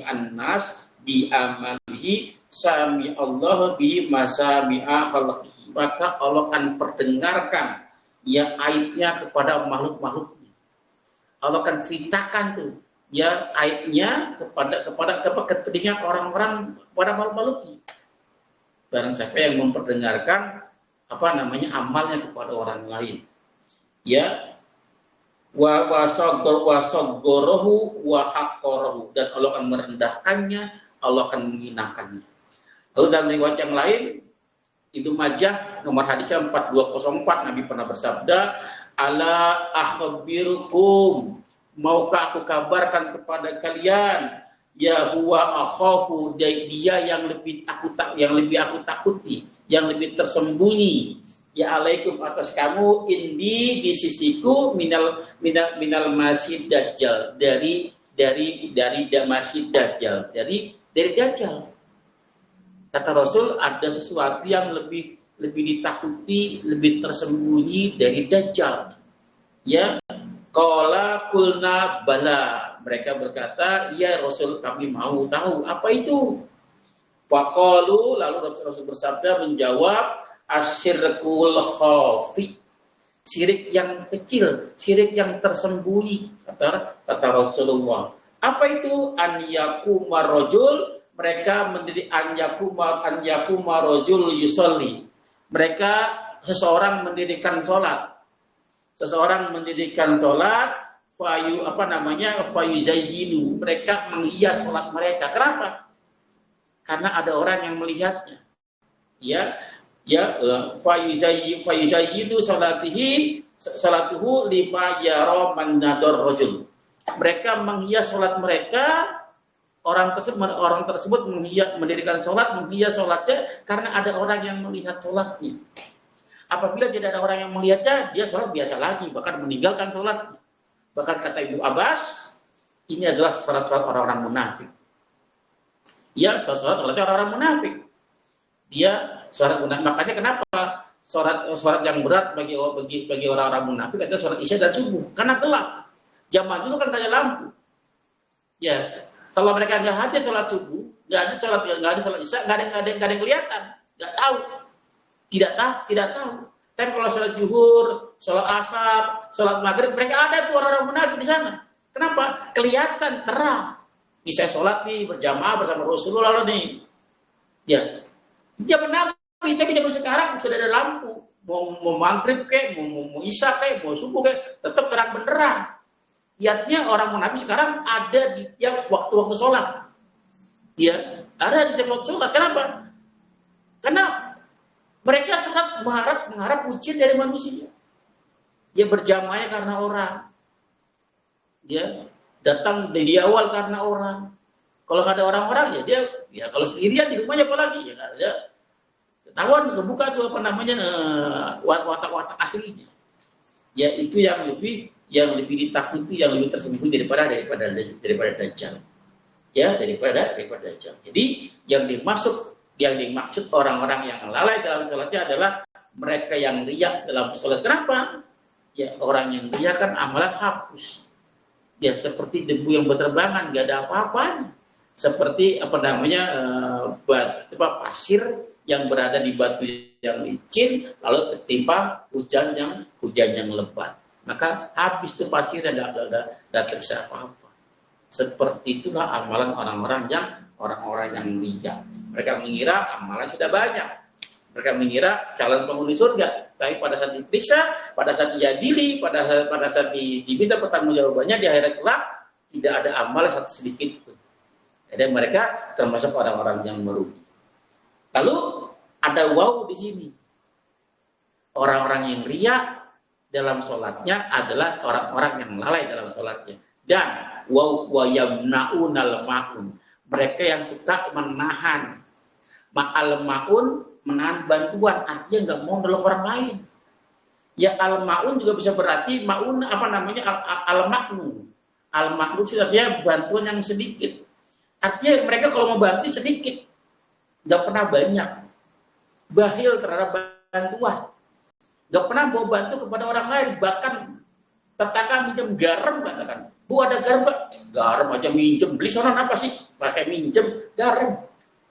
an-nas bi'amalihi sami Allah bi masami'a khalqihi. Maka Allah akan perdengarkan ya aibnya kepada makhluk-makhluknya. Allah akan ceritakan tuh ya aibnya kepada telinga orang-orang, kepada makhluk-makhluknya. Barang siapa yang memperdengarkan amalnya kepada orang lain. Ya, wa saggarahu wa haqqarahu, dan Allah akan merendahkannya, Allah akan menghinakannya. Lalu dalam riwayat yang lain, Ibnu Majah nomor hadisnya 4204, Nabi pernah bersabda, ala akhbirukum, maukah aku kabarkan kepada kalian, ya huwa akhafu, dia yang lebih aku takuti, yang lebih tersembunyi, Ya alaikum atas kamu indi di sisiku minal masih dajjal dari masih dajjal dari dajjal. Kata Rasul ada sesuatu yang lebih ditakuti, lebih tersembunyi dari dajjal. Ya, qala kulna bala. Mereka berkata, "Ya Rasul, kami mau tahu apa itu." Faqalu, lalu Rasul bersabda menjawab, asyirkul khafi, syirik yang kecil, syirik yang tersembunyi, kata Rasulullah. Apa itu? An yakuma rajul, mereka mendiri an yakuma rajul yusolli. Mereka seseorang mendirikan sholat, fayu zayyinu, mereka menghias sholat mereka. Kenapa? Karena ada orang yang melihatnya. Fayuzayyinu salatuhu lima yara man nador rajul. Mereka menghias salat mereka, orang tersebut mendirikan salat, menghias salatnya karena ada orang yang melihat salatnya. Apabila tidak ada orang yang melihatnya, dia salat biasa lagi, bahkan meninggalkan salatnya. Bahkan kata Ibnu Abbas, ini adalah salat-salat orang-orang munafik. Ya, salat orang-orang munafik. Dia sholat munafik. Makanya kenapa sholat yang berat bagi orang-orang munafik adalah sholat isya dan subuh, karena gelap. Zaman dulu kan tak ada lampu. Ya, kalau mereka nggak hadir sholat subuh, nggak ada sholat isya, nggak ada yang kelihatan, nggak tahu, tidak tahu. Tapi kalau sholat zuhur, sholat asar, sholat maghrib, mereka ada tuh orang-orang munafik di sana. Kenapa? Kelihatan terang. Bisa sholat nih berjamaah bersama Rasulullah nih. Ya, zaman Nabi, tapi zaman sekarang sudah ada lampu. Mau maghrib kayak, mau isya kayak, mau subuh kayak, tetap terang benderang. Lihatnya orang munafik sekarang ada di tiap waktu-waktu sholat. Ya, ada di tiap waktu sholat. Kenapa? Karena mereka sangat mengharap ujian dari manusia. Dia berjamaahnya karena orang. Dia datang dari awal karena orang. Kalau nggak ada orang-orang ya dia kalau sendirian di rumahnya apalagi ya nggak ada. Ketahuan kebuka tuh watak-watak aslinya. Ya itu yang lebih ditakuti, yang lebih tersembunyi daripada dajjal. Ya, daripada dajjal. Jadi yang dimaksud orang-orang yang lalai dalam sholatnya adalah mereka yang riya dalam sholat. Kenapa? Ya, orang yang riya kan amalan hapus. Ya, seperti debu yang berterbangan, nggak ada apa-apanya. Seperti pasir yang berada di batu yang licin, lalu tertimpa hujan yang lebat. Maka habis itu pasir dan tidak tersisa apa-apa. Seperti itulah amalan orang-orang yang riya. Mereka mengira amalan sudah banyak. Mereka mengira calon penghuni surga. Tapi pada saat diperiksa, pada saat diadili, pada saat diminta pertanggungjawabannya di akhirat kelak, tidak ada amal satu sedikit pun. Jadi mereka termasuk orang-orang yang merugi. Lalu ada wow di sini. Orang-orang yang riya dalam sholatnya adalah orang-orang yang lalai dalam sholatnya. Dan wa yamna'unal ma'un. Mereka yang suka menahan ma'al ma'un, menahan bantuan, artinya nggak mau nolong orang lain. Ya al-ma'un juga bisa berarti ma'un al-ma'nu. Al-ma'nu artinya bantuan yang sedikit. Artinya mereka kalau mau bantu sedikit, nggak pernah banyak. Bakhil terhadap bantuan, nggak pernah mau bantu kepada orang lain. Bahkan tetangga minjem garam, katakan, Bu ada garam aja minjem, beli sono apa sih? Pakai minjem garam.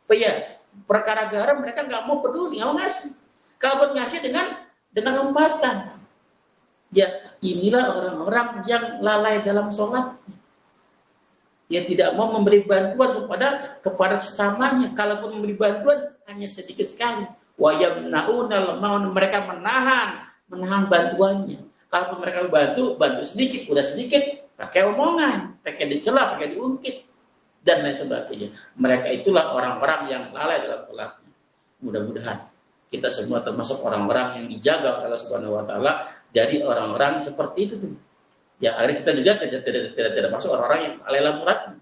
Ya, perkara garam mereka nggak mau peduli, nggak mau ngasih. Kalau ngasih dengan lompatan. Ya, inilah orang-orang yang lalai dalam sholat. Dia tidak mau memberi bantuan kepada sesamanya. Kalaupun memberi bantuan hanya sedikit sekali. Wa yamna'unal ma'un, mereka menahan bantuannya. Kalaupun mereka bantu sedikit, udah sedikit, pakai omongan, pakai dicela, pakai diungkit, dan lain sebagainya. Mereka itulah orang-orang yang lalai dalam sholatnya. Mudah-mudahan kita semua termasuk orang-orang yang dijaga oleh Allah Subhanahu Wa Taala dari orang-orang seperti itu. Ya, akhirnya kita juga tidak masuk orang-orang yang lalai dalam sholatnya.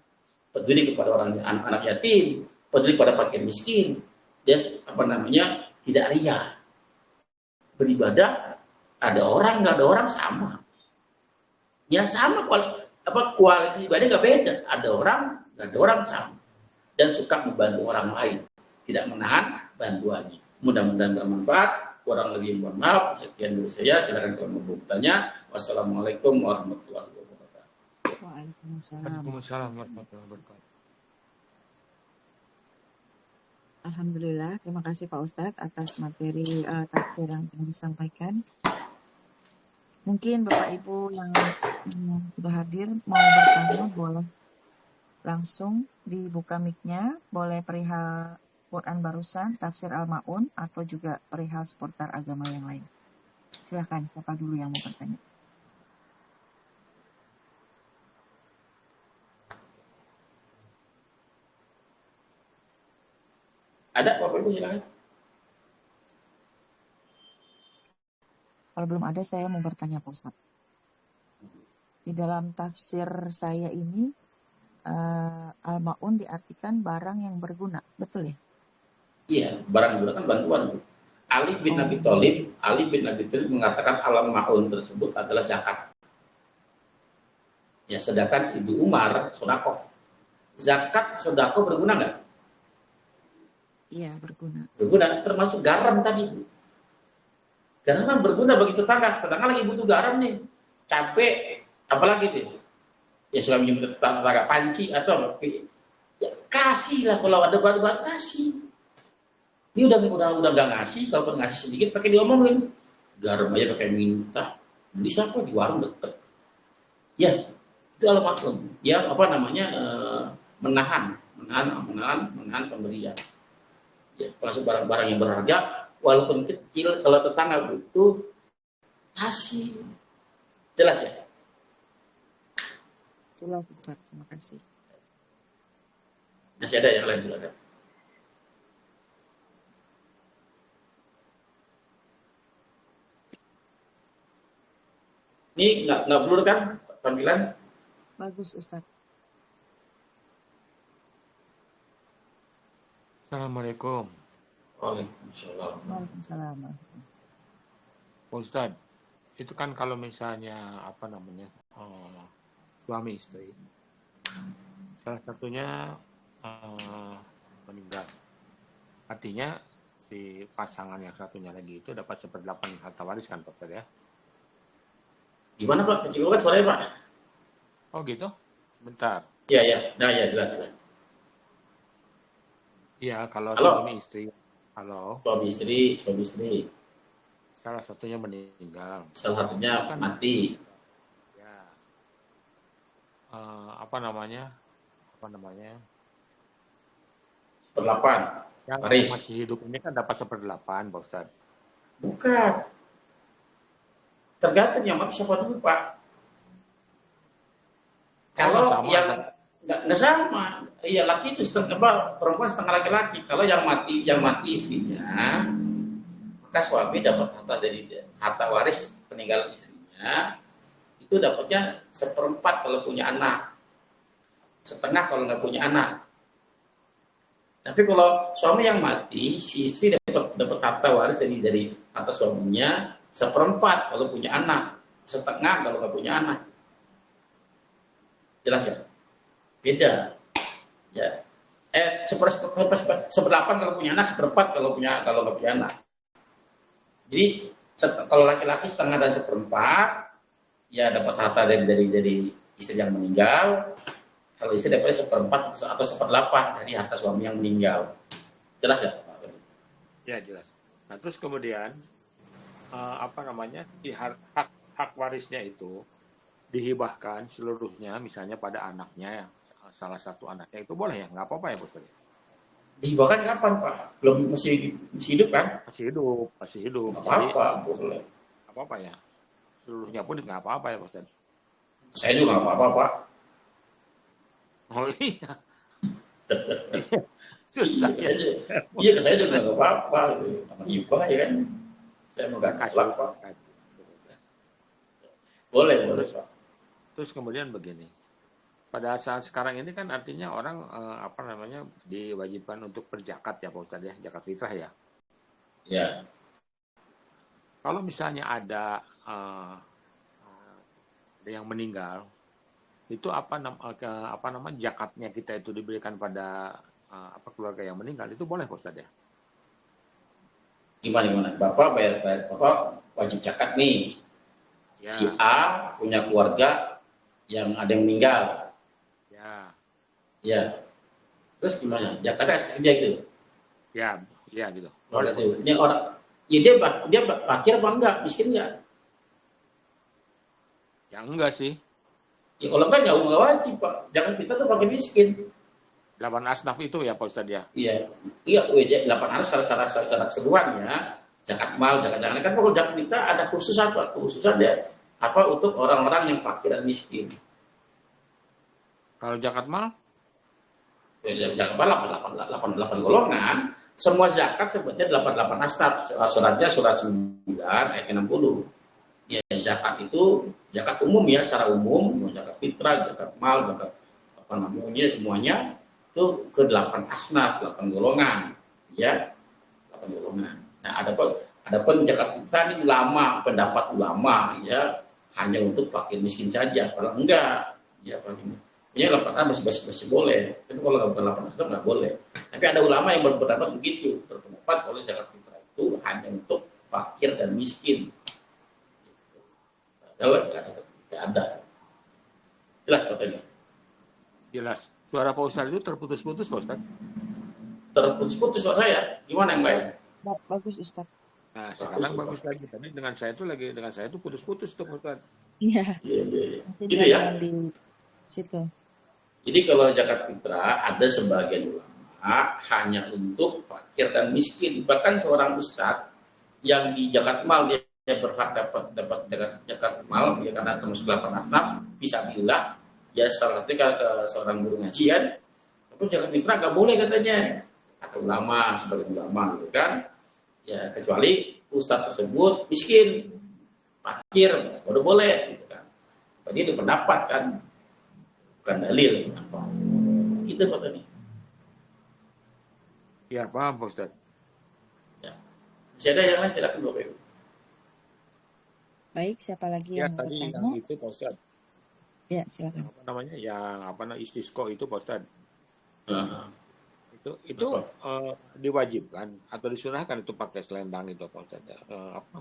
Peduli kepada orang anak yatim, peduli pada fakir miskin. Dia tidak riya. beribadah, ada orang nggak ada orang sama. Ya sama kualitas ibadah nggak beda. Ada orang nggak ada orang sama. Dan suka membantu orang lain, tidak menahan bantuannya. Mudah-mudahan bermanfaat. Kurang lebih mohon maaf. Sekian dari saya. Silakan kalau mau bertanya. Wassalamualaikum warahmatullahi wabarakatuh. Waalaikumsalam. Waalaikumsalam warahmatullahi wabarakatuh. Alhamdulillah, terima kasih Pak Ustadz atas materi tafsir yang disampaikan. Mungkin Bapak Ibu yang sudah hadir mau bertanya, boleh langsung dibuka mic-nya, boleh perihal Quran barusan, tafsir Al-Ma'un, atau juga perihal seputar agama yang lain. Silakan, siapa dulu yang mau bertanya? Ada Bapak Ibu silakan. Kalau belum ada, saya mau bertanya Pak Ustadz. Di dalam tafsir saya ini, Al-Ma'un diartikan barang yang berguna, betul ya? Iya, barang berguna kan bantuan. Ali bin Abi Thalib mengatakan Al-Ma'un tersebut adalah zakat. Ya, sedangkan Ibu Umar sedekah. Zakat sedekah berguna nggak? Iya, berguna. Berguna, termasuk garam tadi. Garam kan berguna bagi tetangga. Tetangga lagi butuh garam nih. Capek, apalagi tuh? Ya suka menyebut tetangga panci atau apa? Ya kasih lah kalau ada bahan kasih. Ini udah nggak ngasih, kalau ngasih sedikit pakai diomongin. Garam aja pakai minta. Beli siapa di warung deket. Ya, itu Al-Ma'un. Ya, apa namanya? Menahan pemberian. Ya, masuk barang-barang yang berharga, walaupun kecil, kalau tetangga butuh, kasih. Jelas ya? Jelas, Ustaz. Terima kasih. Masih ada yang lain, silakan. Ini nggak blur kan tampilan? Bagus, Ustaz. Assalamualaikum. Waalaikumsalam. Waalaikumsalam. Pak Ustadz, itu kan kalau misalnya suami istri, salah satunya meninggal, artinya si pasangan yang satunya lagi itu dapat 1/8 harta waris kan Pak Ustadz ya? Gimana Pak? Kecil kan suaranya Pak? Oh gitu? Bentar. Iya. Nah ya jelas. Iya, kalau Halo? suami istri. Halo. Suami istri. Salah satunya meninggal. Salah satunya Kan mati. ya. Apa namanya? 1/8. Yang Waris. masih hidup ini kan dapat 1/8 Pak Ustadz. Bukan. Tergantung yang mati siapa dulu Pak. Kalau sama, yang nggak sama, iya laki itu perempuan setengah laki-laki. Kalau yang mati istrinya, maka suami dapat harta waris peninggalan istrinya itu dapatnya 1/4 kalau punya anak, setengah kalau nggak punya anak. Tapi kalau suami yang mati, si istri dapat harta waris dari harta suaminya 1/4 kalau punya anak, setengah kalau nggak punya anak. Jelas ya? Beda. Ya. 1/8 kalau punya anak, 1/4 kalau nggak punya anak. Jadi kalau laki-laki setengah dan 1/4, ya dapat harta dari istri yang meninggal. Kalau istri dapat 1/4 atau 1/8 dari harta suami yang meninggal. Jelas ya? Ya jelas. Nah terus kemudian hak warisnya itu dihibahkan seluruhnya misalnya pada anaknya, salah satu anaknya itu boleh ya? Nggak apa-apa ya Bos? Dihibahkan kapan Pak? Belum masih hidup kan? Masih hidup. Nggak apa-apa, boleh. Nggak apa-apa ya? Seluruhnya pun nggak apa-apa ya Bos? Saya juga nggak apa-apa Pak. Oh iya. Iya, saya juga nggak apa-apa. Hibah ya kan? Saya mau nggak kasih Pak. Boleh Pak. Terus kemudian begini, pada saat sekarang ini kan artinya orang diwajibkan untuk berzakat ya Pak Ustadz ya, zakat fitrah ya. Ya. Kalau misalnya ada yang meninggal, itu apa nama zakatnya kita itu diberikan pada keluarga yang meninggal, itu boleh Pak Ustadz ya? Gimana? Bapak wajib zakat nih. Si Ya, A punya keluarga yang ada yang meninggal. ya, Ya, terus terus gimana? Zakatnya saja itu. ya, ya gitu. Orang Boleh Pak itu. Ustadz. Ini orang, ya dia fakir apa enggak? Miskin enggak? Ya enggak sih. Ya kalau enggak wajib Pak. Jangan kita tuh pakai miskin. 8 asnaf itu ya Pak Ustadz ya. Iya, iya, 8 hari secara keseluruhan ya. Zakat mal, jangan kan kalau zakat kita ada khusus apa? Khususan ya apa untuk orang-orang yang fakir dan miskin. Kalau zakat mal, Jangan delapan golongan. Semua zakat sebenarnya 88 asnaf. Suratnya surat 9 ayat 60. Ya, zakat itu zakat umum ya, secara umum, zakat fitrah, zakat mal, zakat apa namanya semuanya itu ke 8 asnaf, 8 golongan, ya, 8 golongan. Nah, ada pun zakat fitrah ini ulama, pendapat ulama, ya, hanya untuk fakir miskin saja. Kalau enggak, ya, ini 8 masih boleh. Tapi kalau nggak 8 asnaf nggak boleh. Tapi ada ulama yang berpendapat begitu, berpendapat oleh zakat fitrah itu hanya untuk fakir dan miskin. Kalau nggak ada. Jelas katanya. jelas. Suara Pak Ustadz itu terputus-putus Pak Ustadz. Terputus-putus suara saya. Gimana yang lain? Bagus Ustaz. Nah, Bagus, sekarang bagus Pak. lagi. Tadi dengan saya itu putus-putus tuh Pak Ustadz. Iya, Iya, iya, iya. mungkin Gitu ya. jaringan di situ. Jadi kalau zakat fitrah ada sebagian ulama hanya untuk fakir dan miskin. Bahkan seorang ustadz yang di zakat mal dia berhak dapat zakat mal ya karena termasuk 8 asnaf bisa bilang ya salah satu ke seorang guru ngajian tapi zakat fitrah nggak boleh katanya kata ulama sebagai ulama gitu kan ya kecuali ustadz tersebut miskin fakir baru boleh gitu kan. Jadi itu pendapat kan bukan dalil apa gitu katanya. Ya, paham Pak Ustadz. Ya. Masih ada yang lain silakan Bapak Ibu. Baik, siapa lagi Ya, yang mau tadi yang bertanya? itu Pak Ustadz. Ya, Yang silakan. apa namanya? Istisqo itu Pak Ustadz. Nah, Itu apa? diwajibkan atau disunahkan itu pakai selendang itu Pak Ustadz.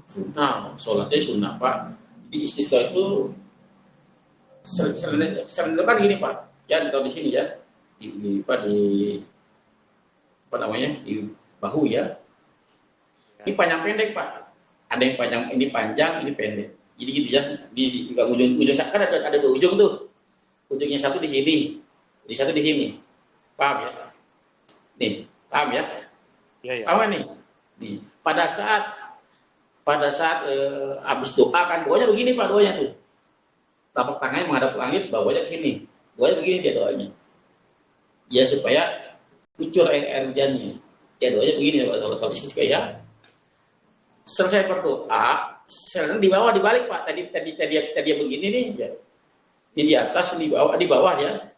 Sunnah, sholatnya sunnah Pak. Di istisqa itu sering kan gini Pak. Ya kalau di sini ya di apa namanya di bahu ya. Ini panjang pendek Pak. Ada yang panjang ini panjang ini pendek. Jadi gitu ya di ujung kan ada dua ujung tuh. Ujungnya satu di sini, di satu di sini. Paham ya? Nih, paham ya? Ya, ya. Paham nih? Nih, pada saat habis doa kan doanya begini Pak doanya tuh. Tapak tangannya menghadap langit, bawahnya ke sini. Doanya begini dia doanya. Ya supaya kucur air hujannya. Ya doanya begini kalau istisqa ya. Selesai berdoa, di bawah dibalik Pak. Tadi begini nih ya. Ini di atas, di bawah ya.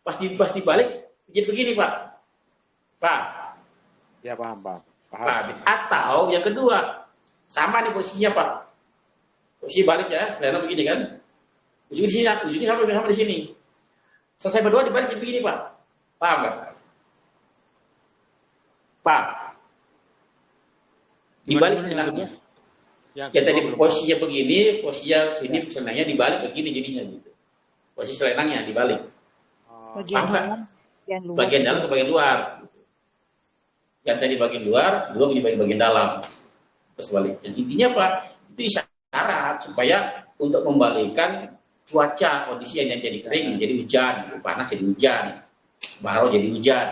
Pas dibalik jadi begini Pak. Pak. Ya, paham. Pak. Atau yang kedua, sama nih posisinya Pak. Posisi balik ya, selera begini kan. Ujungnya sama di sini. Selesai berdoa dibalik begini Pak. Paham nggak? Pak. Dibalik selendangnya. Ya tadi posisinya begini, posisinya sini selendangnya dibalik begini jadinya gitu. Posisi selendangnya dibalik. Bagian dalam, bagian luar. Bagian dalam ke bagian luar. Yang tadi bagian luar, belum di bagian dalam. Sebaliknya. Intinya Pak, itu isyarat supaya untuk membalikan cuaca kondisi yang jadi kering jadi hujan, panas jadi hujan, baru jadi hujan.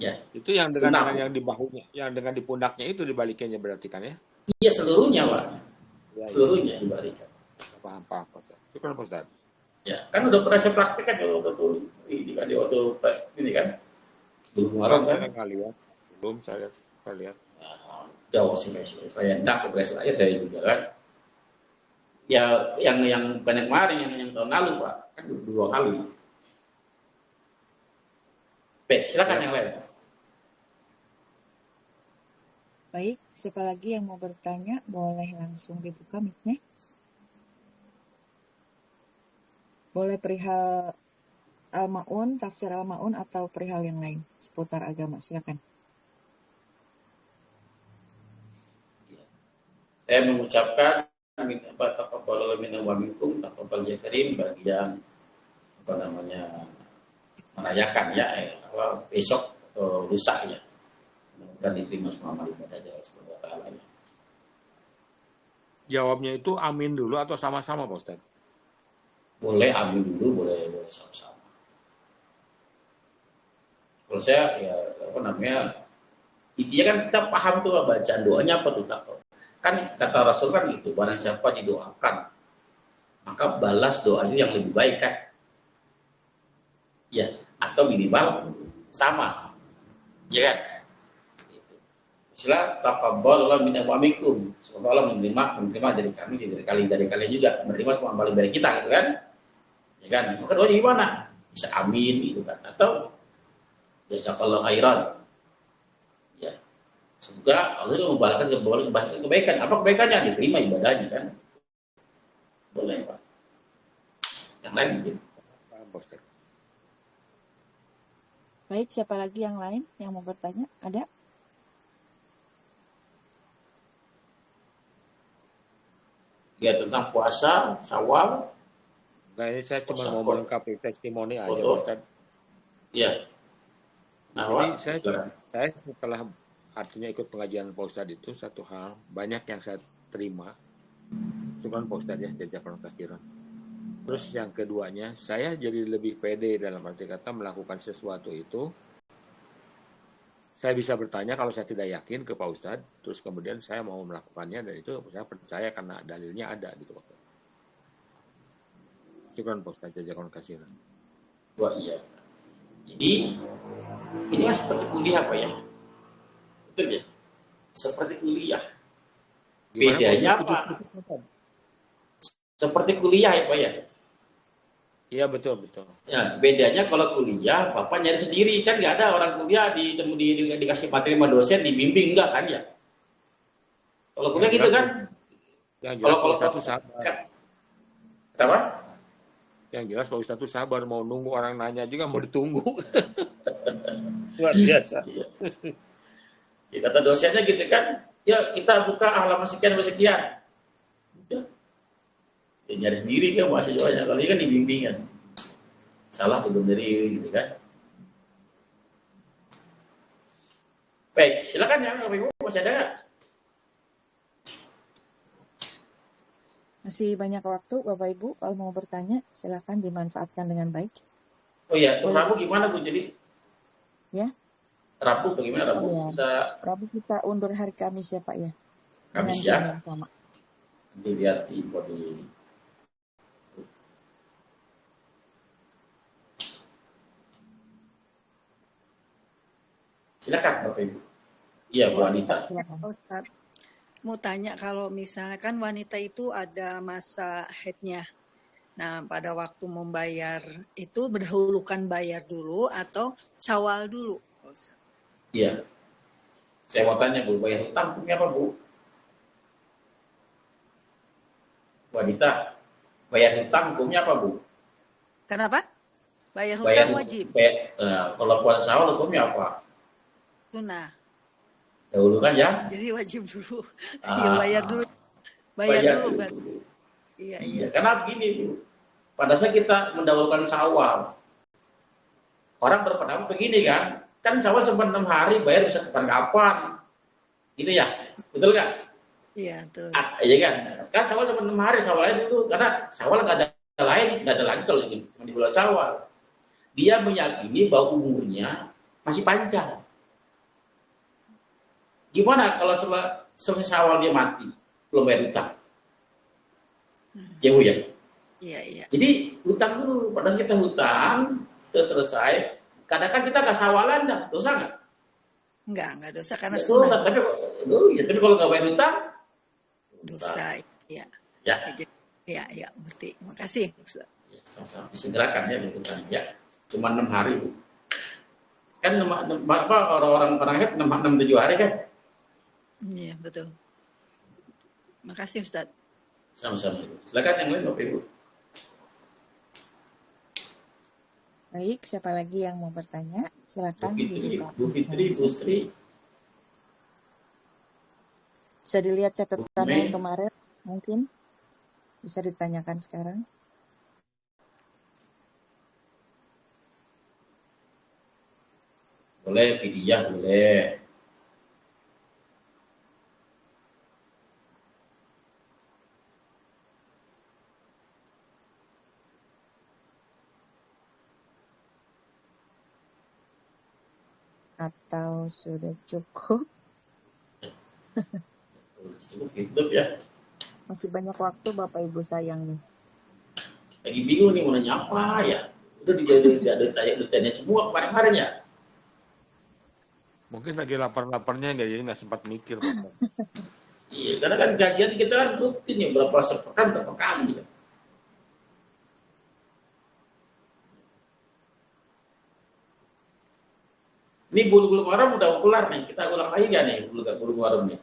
Ya. Itu yang dengan yang di bahunya, yang dengan di pundaknya itu dibalikannya berarti kan ya? Iya seluruhnya Pak. Ya, seluruhnya dibalikan. Paham Pak Ustadz. Ya, kan udah pernah saya praktekkan kalau waktu ini kan ini kan belum kemarin kan. Belum saya lihat. Jauh sih saya hendak ke saya juga kan. Ya yang banyak kemarin yang tahun lalu Pak kan 2 kali. Baik, silakan yang lain. Baik, siapa lagi yang mau bertanya? Boleh langsung dibuka mic-nya. Boleh perihal Al-Ma'un, tafsir Al-Ma'un, atau perihal yang lain seputar agama. Silakan. Saya mengucapkan taqabbalallahu minna wa minkum, taqabbal ya karim, bagi yang merayakan besok atau lusa ya. Mudah-mudahan diterima semua amal ibadah Allah Subhanahu wa taala ya. Jawabnya itu amin dulu atau sama-sama Pak Ustadz? Boleh amin dulu, boleh sama-sama. Kalau saya ya intinya kan kita paham tuh bacaan doanya apa tuh tak. Kan kata Rasul kan gitu, barang siapa didoakan maka balas doanya yang lebih baik kan. Ya, atau minimal sama. Ya kan? Gitu. Istilah taqabbalallahu minna wa minkum. Semoga Allah menerima dari kami, dari kalian juga menerima semua amal ibadah kita gitu kan. Ya kan? Maka doanya gimana? Bisa amin gitu kan. Atau jazakallahu khairan. Ya. Semoga Allah itu membalaskan kebaikan. Apa kebaikannya? Diterima ibadahnya kan. Boleh, Pak. Yang lain mungkin. Baik, siapa lagi yang lain yang mau bertanya? Ada? Ya, tentang puasa, Syawal. Nah, ini saya cuma Puasa, mau melengkapi testimoni aja Pak foto. Ustadz. Ya. Nah, Jadi saya setelah artinya ikut pengajian Pak Ustadz itu satu hal banyak yang saya terima. Syukran Pak Ustadz ya, jazakallahu khairan. Terus yang keduanya, saya jadi lebih pede dalam arti kata melakukan sesuatu itu. Saya bisa bertanya kalau saya tidak yakin ke Pak Ustadz, terus kemudian saya mau melakukannya dan itu saya percaya karena dalilnya ada gitu Pak Ustadz. Syukran Pak Ustadz, jazakallahu khairan. Wah iya. Jadi ini kan seperti kuliah Pak ya. Betul ya? Seperti kuliah. Bedanya apa? Seperti kuliah ya Pak ya. Iya betul. Ya, bedanya kalau kuliah Bapak nyari sendiri kan nggak ada orang kuliah dikasih materi sama dosen dibimbing enggak kan ya. Kalau kuliah gitu kan. Yang jelas Pak Ustadz itu sabar. Kenapa? Yang jelas Pak Ustadz itu sabar, mau nunggu orang nanya juga mau ditunggu. Luar biasa. Iya. Ya, kata dosennya gitu kan, ya kita buka halaman sekian. Udah. Ya, nyari sendiri kan mahasiswanya, kalau ini kan dibimbing kan. Salah dibenerin gitu kan. Baik, silakan ya Bapak Ibu, masih ada nggak? Masih banyak waktu Bapak Ibu, kalau mau bertanya silakan dimanfaatkan dengan baik. Oh iya, Rabu gimana Bu jadi? Ya. Rabu bagaimana Rabu? Oh, ya. Rabu kita undur hari Kamis ya Pak ya. Kamis ya. Sama. Nanti lihat di info di silakan Bapak Ibu. Iya Bu Anita. Ustaz, mau tanya kalau misalnya kan wanita itu ada masa haidnya. Nah, pada waktu membayar itu berdahulukan bayar dulu atau Syawal dulu? Iya. Saya mau tanya Bu, bayar hutang hukumnya apa Bu? Wanita, bayar hutang hukumnya apa Bu? Kenapa? Bayar hutang wajib. Kalau puasa Syawal hukumnya apa? Sunnah. Dahulu kan ya? Jadi wajib dulu. Ya bayar dulu. Bayar dulu. Iya. Karena begini Bu, pada saat kita mendahulukan Syawal, orang berpendapat begini kan Syawal cuma 6 hari, bayar bisa kapan-kapan. Gitu ya? Betul nggak? Iya, betul. Iya kan Syawal cuma 6 hari, Syawalnya dulu. Karena Syawal nggak ada lain kalau cuma di bulan Syawal. Dia meyakini bahwa umurnya masih panjang. Gimana kalau selesai Syawal dia mati, belum bayar hutang? Ya Bu ya? Iya. Jadi hutang dulu, padahal kita hutang, terus selesai. Kadang-kadang kita nggak Syawalan, dosa nggak? Enggak dosa karena sunnah. Tapi kalau nggak bayar hutang, dosa. Iya. Ya, mesti. Makasih. Ya, sama-sama disegerakan ya hutang ya. Cuma 6 hari Bu. Kan orang-orang haid 6-7 hari kan? Iya, betul. Makasih Ustadz. Sama-sama. Silakan yang lain Bapak Ibu. Baik, siapa lagi yang mau bertanya? Bu Silakan Fitri, dibuka Bu Fitri, mic-nya Bu aja. Sri, Bisa dilihat Bu catatannya yang Mei. kemarin, mungkin bisa ditanyakan sekarang. Boleh, Pidiah boleh. Atau sudah cukup? Cukup tutup ya. Masih banyak waktu Bapak Ibu sayang nih. Lagi bingung nih mau nanya apa ya. Udah ditanya semua kemarin-kemarin ya. Mungkin lagi lapar-laparnya jadi nggak sempat mikir, Pak Ustadz. Iya, karena kan kajian kita kan rutin ya, berapa sepekan, berapa kali ya. Ini bulu Maram udah kelar nih, kita ulang lagi gak nih bulu Maram nih.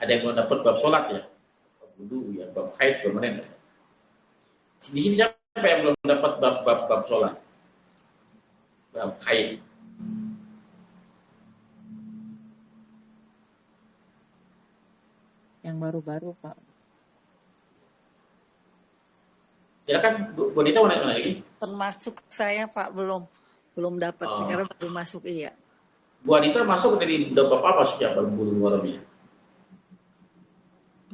Ada yang mau dapat bab sholat ya, bab wudu ya, bab haid kemarin. Di sini siapa yang belum dapat bab sholat, bab haid? Yang baru-baru Pak. Silakan Bu Bonita mau nanya lagi. Termasuk saya Pak belum dapat Oh, karena baru masuk iya. Bu Anita masuk tadi udah bab apa sejak bulu Maramnya?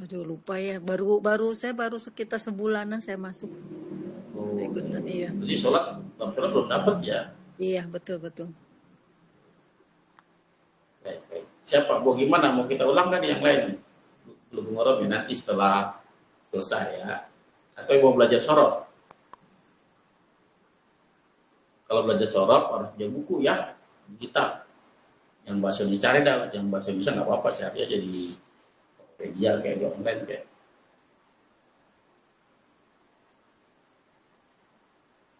Aduh lupa ya. Saya baru sekitar sebulanan saya masuk Oh, ikutan iya. jadi bab sholat belum dapat ya. Iya, betul. Baik. Siapa? Mau gimana? Mau kita ulang kan yang lain? Bulu Maram ya nanti setelah selesai ya. Atau mau belajar sorot? Kalau belajar sorot harus punya buku ya, kita yang bahasa dicari dah, yang bahasa bisa nggak apa-apa cari aja di Tokopedia kayak di online kayak.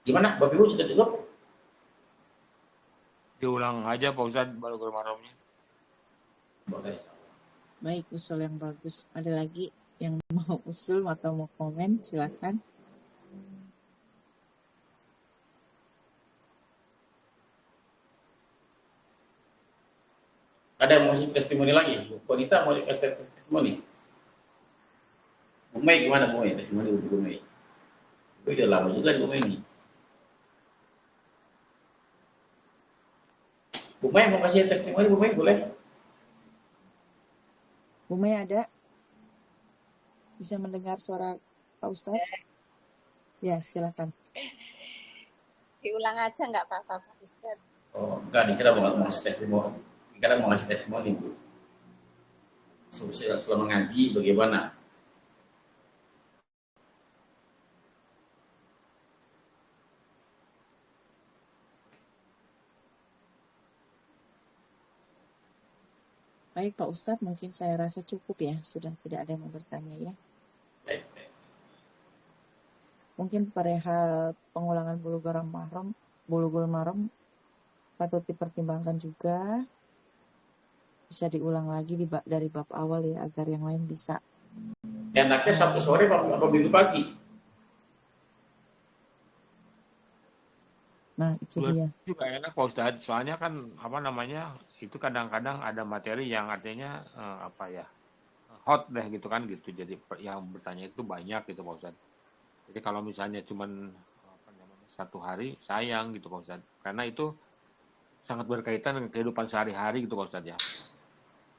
Gimana? Bapak Ibu sudah cukup? Diulang aja Pak Ustadz Bulughul Maramnya. Boleh. Baik, usul yang bagus. Ada lagi yang mau usul atau mau komen? Silakan. Ada yang mau kasih testimoni lagi? Bu Bonita mau kasih testimoni? Bu Mei gimana Bu Mei? Testimoni Bu Mei. Udah lama juga Bu Mei ini. Bu Mei mau kasih testimoni Bu Mei boleh? Bu Mei ada? Bisa mendengar suara Pak Ustadz? Ya, silakan. Diulang aja nggak apa-apa Pak Ustadz. Oh, enggak, dikira mau kasih testimoni. Dikira mau kasih testimoni Bu. Selama ngaji bagaimana? Baik Pak Ustadz, mungkin saya rasa cukup ya. Sudah tidak ada yang mau bertanya ya. Baik. Mungkin perihal pengulangan Bulughul Maram patut dipertimbangkan juga. Bisa diulang lagi dari bab awal ya, agar yang lain bisa. Enaknya Sabtu sore apa Minggu pagi? Nah, itu dia. Juga enak Pak Ustadz, soalnya kan itu kadang-kadang ada materi yang artinya hot deh gitu kan gitu. Jadi yang bertanya itu banyak gitu Pak Ustadz. Jadi kalau misalnya cuman satu hari sayang gitu Pak Ustadz. Karena itu sangat berkaitan dengan kehidupan sehari-hari gitu Pak Ustadz ya.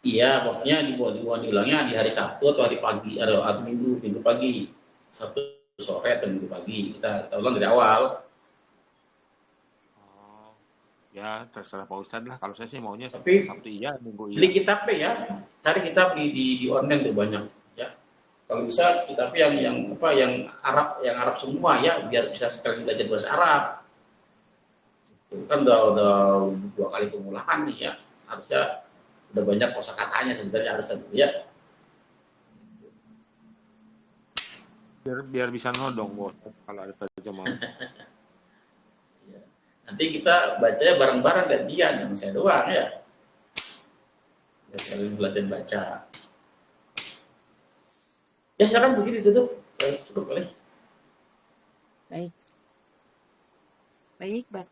Iya, maksudnya diulangnya di hari Sabtu atau hari pagi atau Minggu pagi. Sabtu sore atau Minggu pagi. Kita ulang dari awal. Ya terserah Pak Ustadz lah. Kalau saya sih maunya Tapi Sabtu iya, Minggu iya. beli kitabnya ya, cari kitab di online tuh banyak ya. Kalau bisa kitab yang Arab semua ya, biar bisa sekali belajar bahasa Arab. Itu kan udah 2 kali pengulahan nih ya, harusnya udah banyak kosakatanya sebenarnya harusnya ya. Biar bisa nodong Bos kalau ada terjemahan. Nanti kita bacanya bareng-bareng gantian, yang saya doang ya. saling latihan baca. Ya silakan begini tutup. Cukup kali. Baik. Baik, Bapak.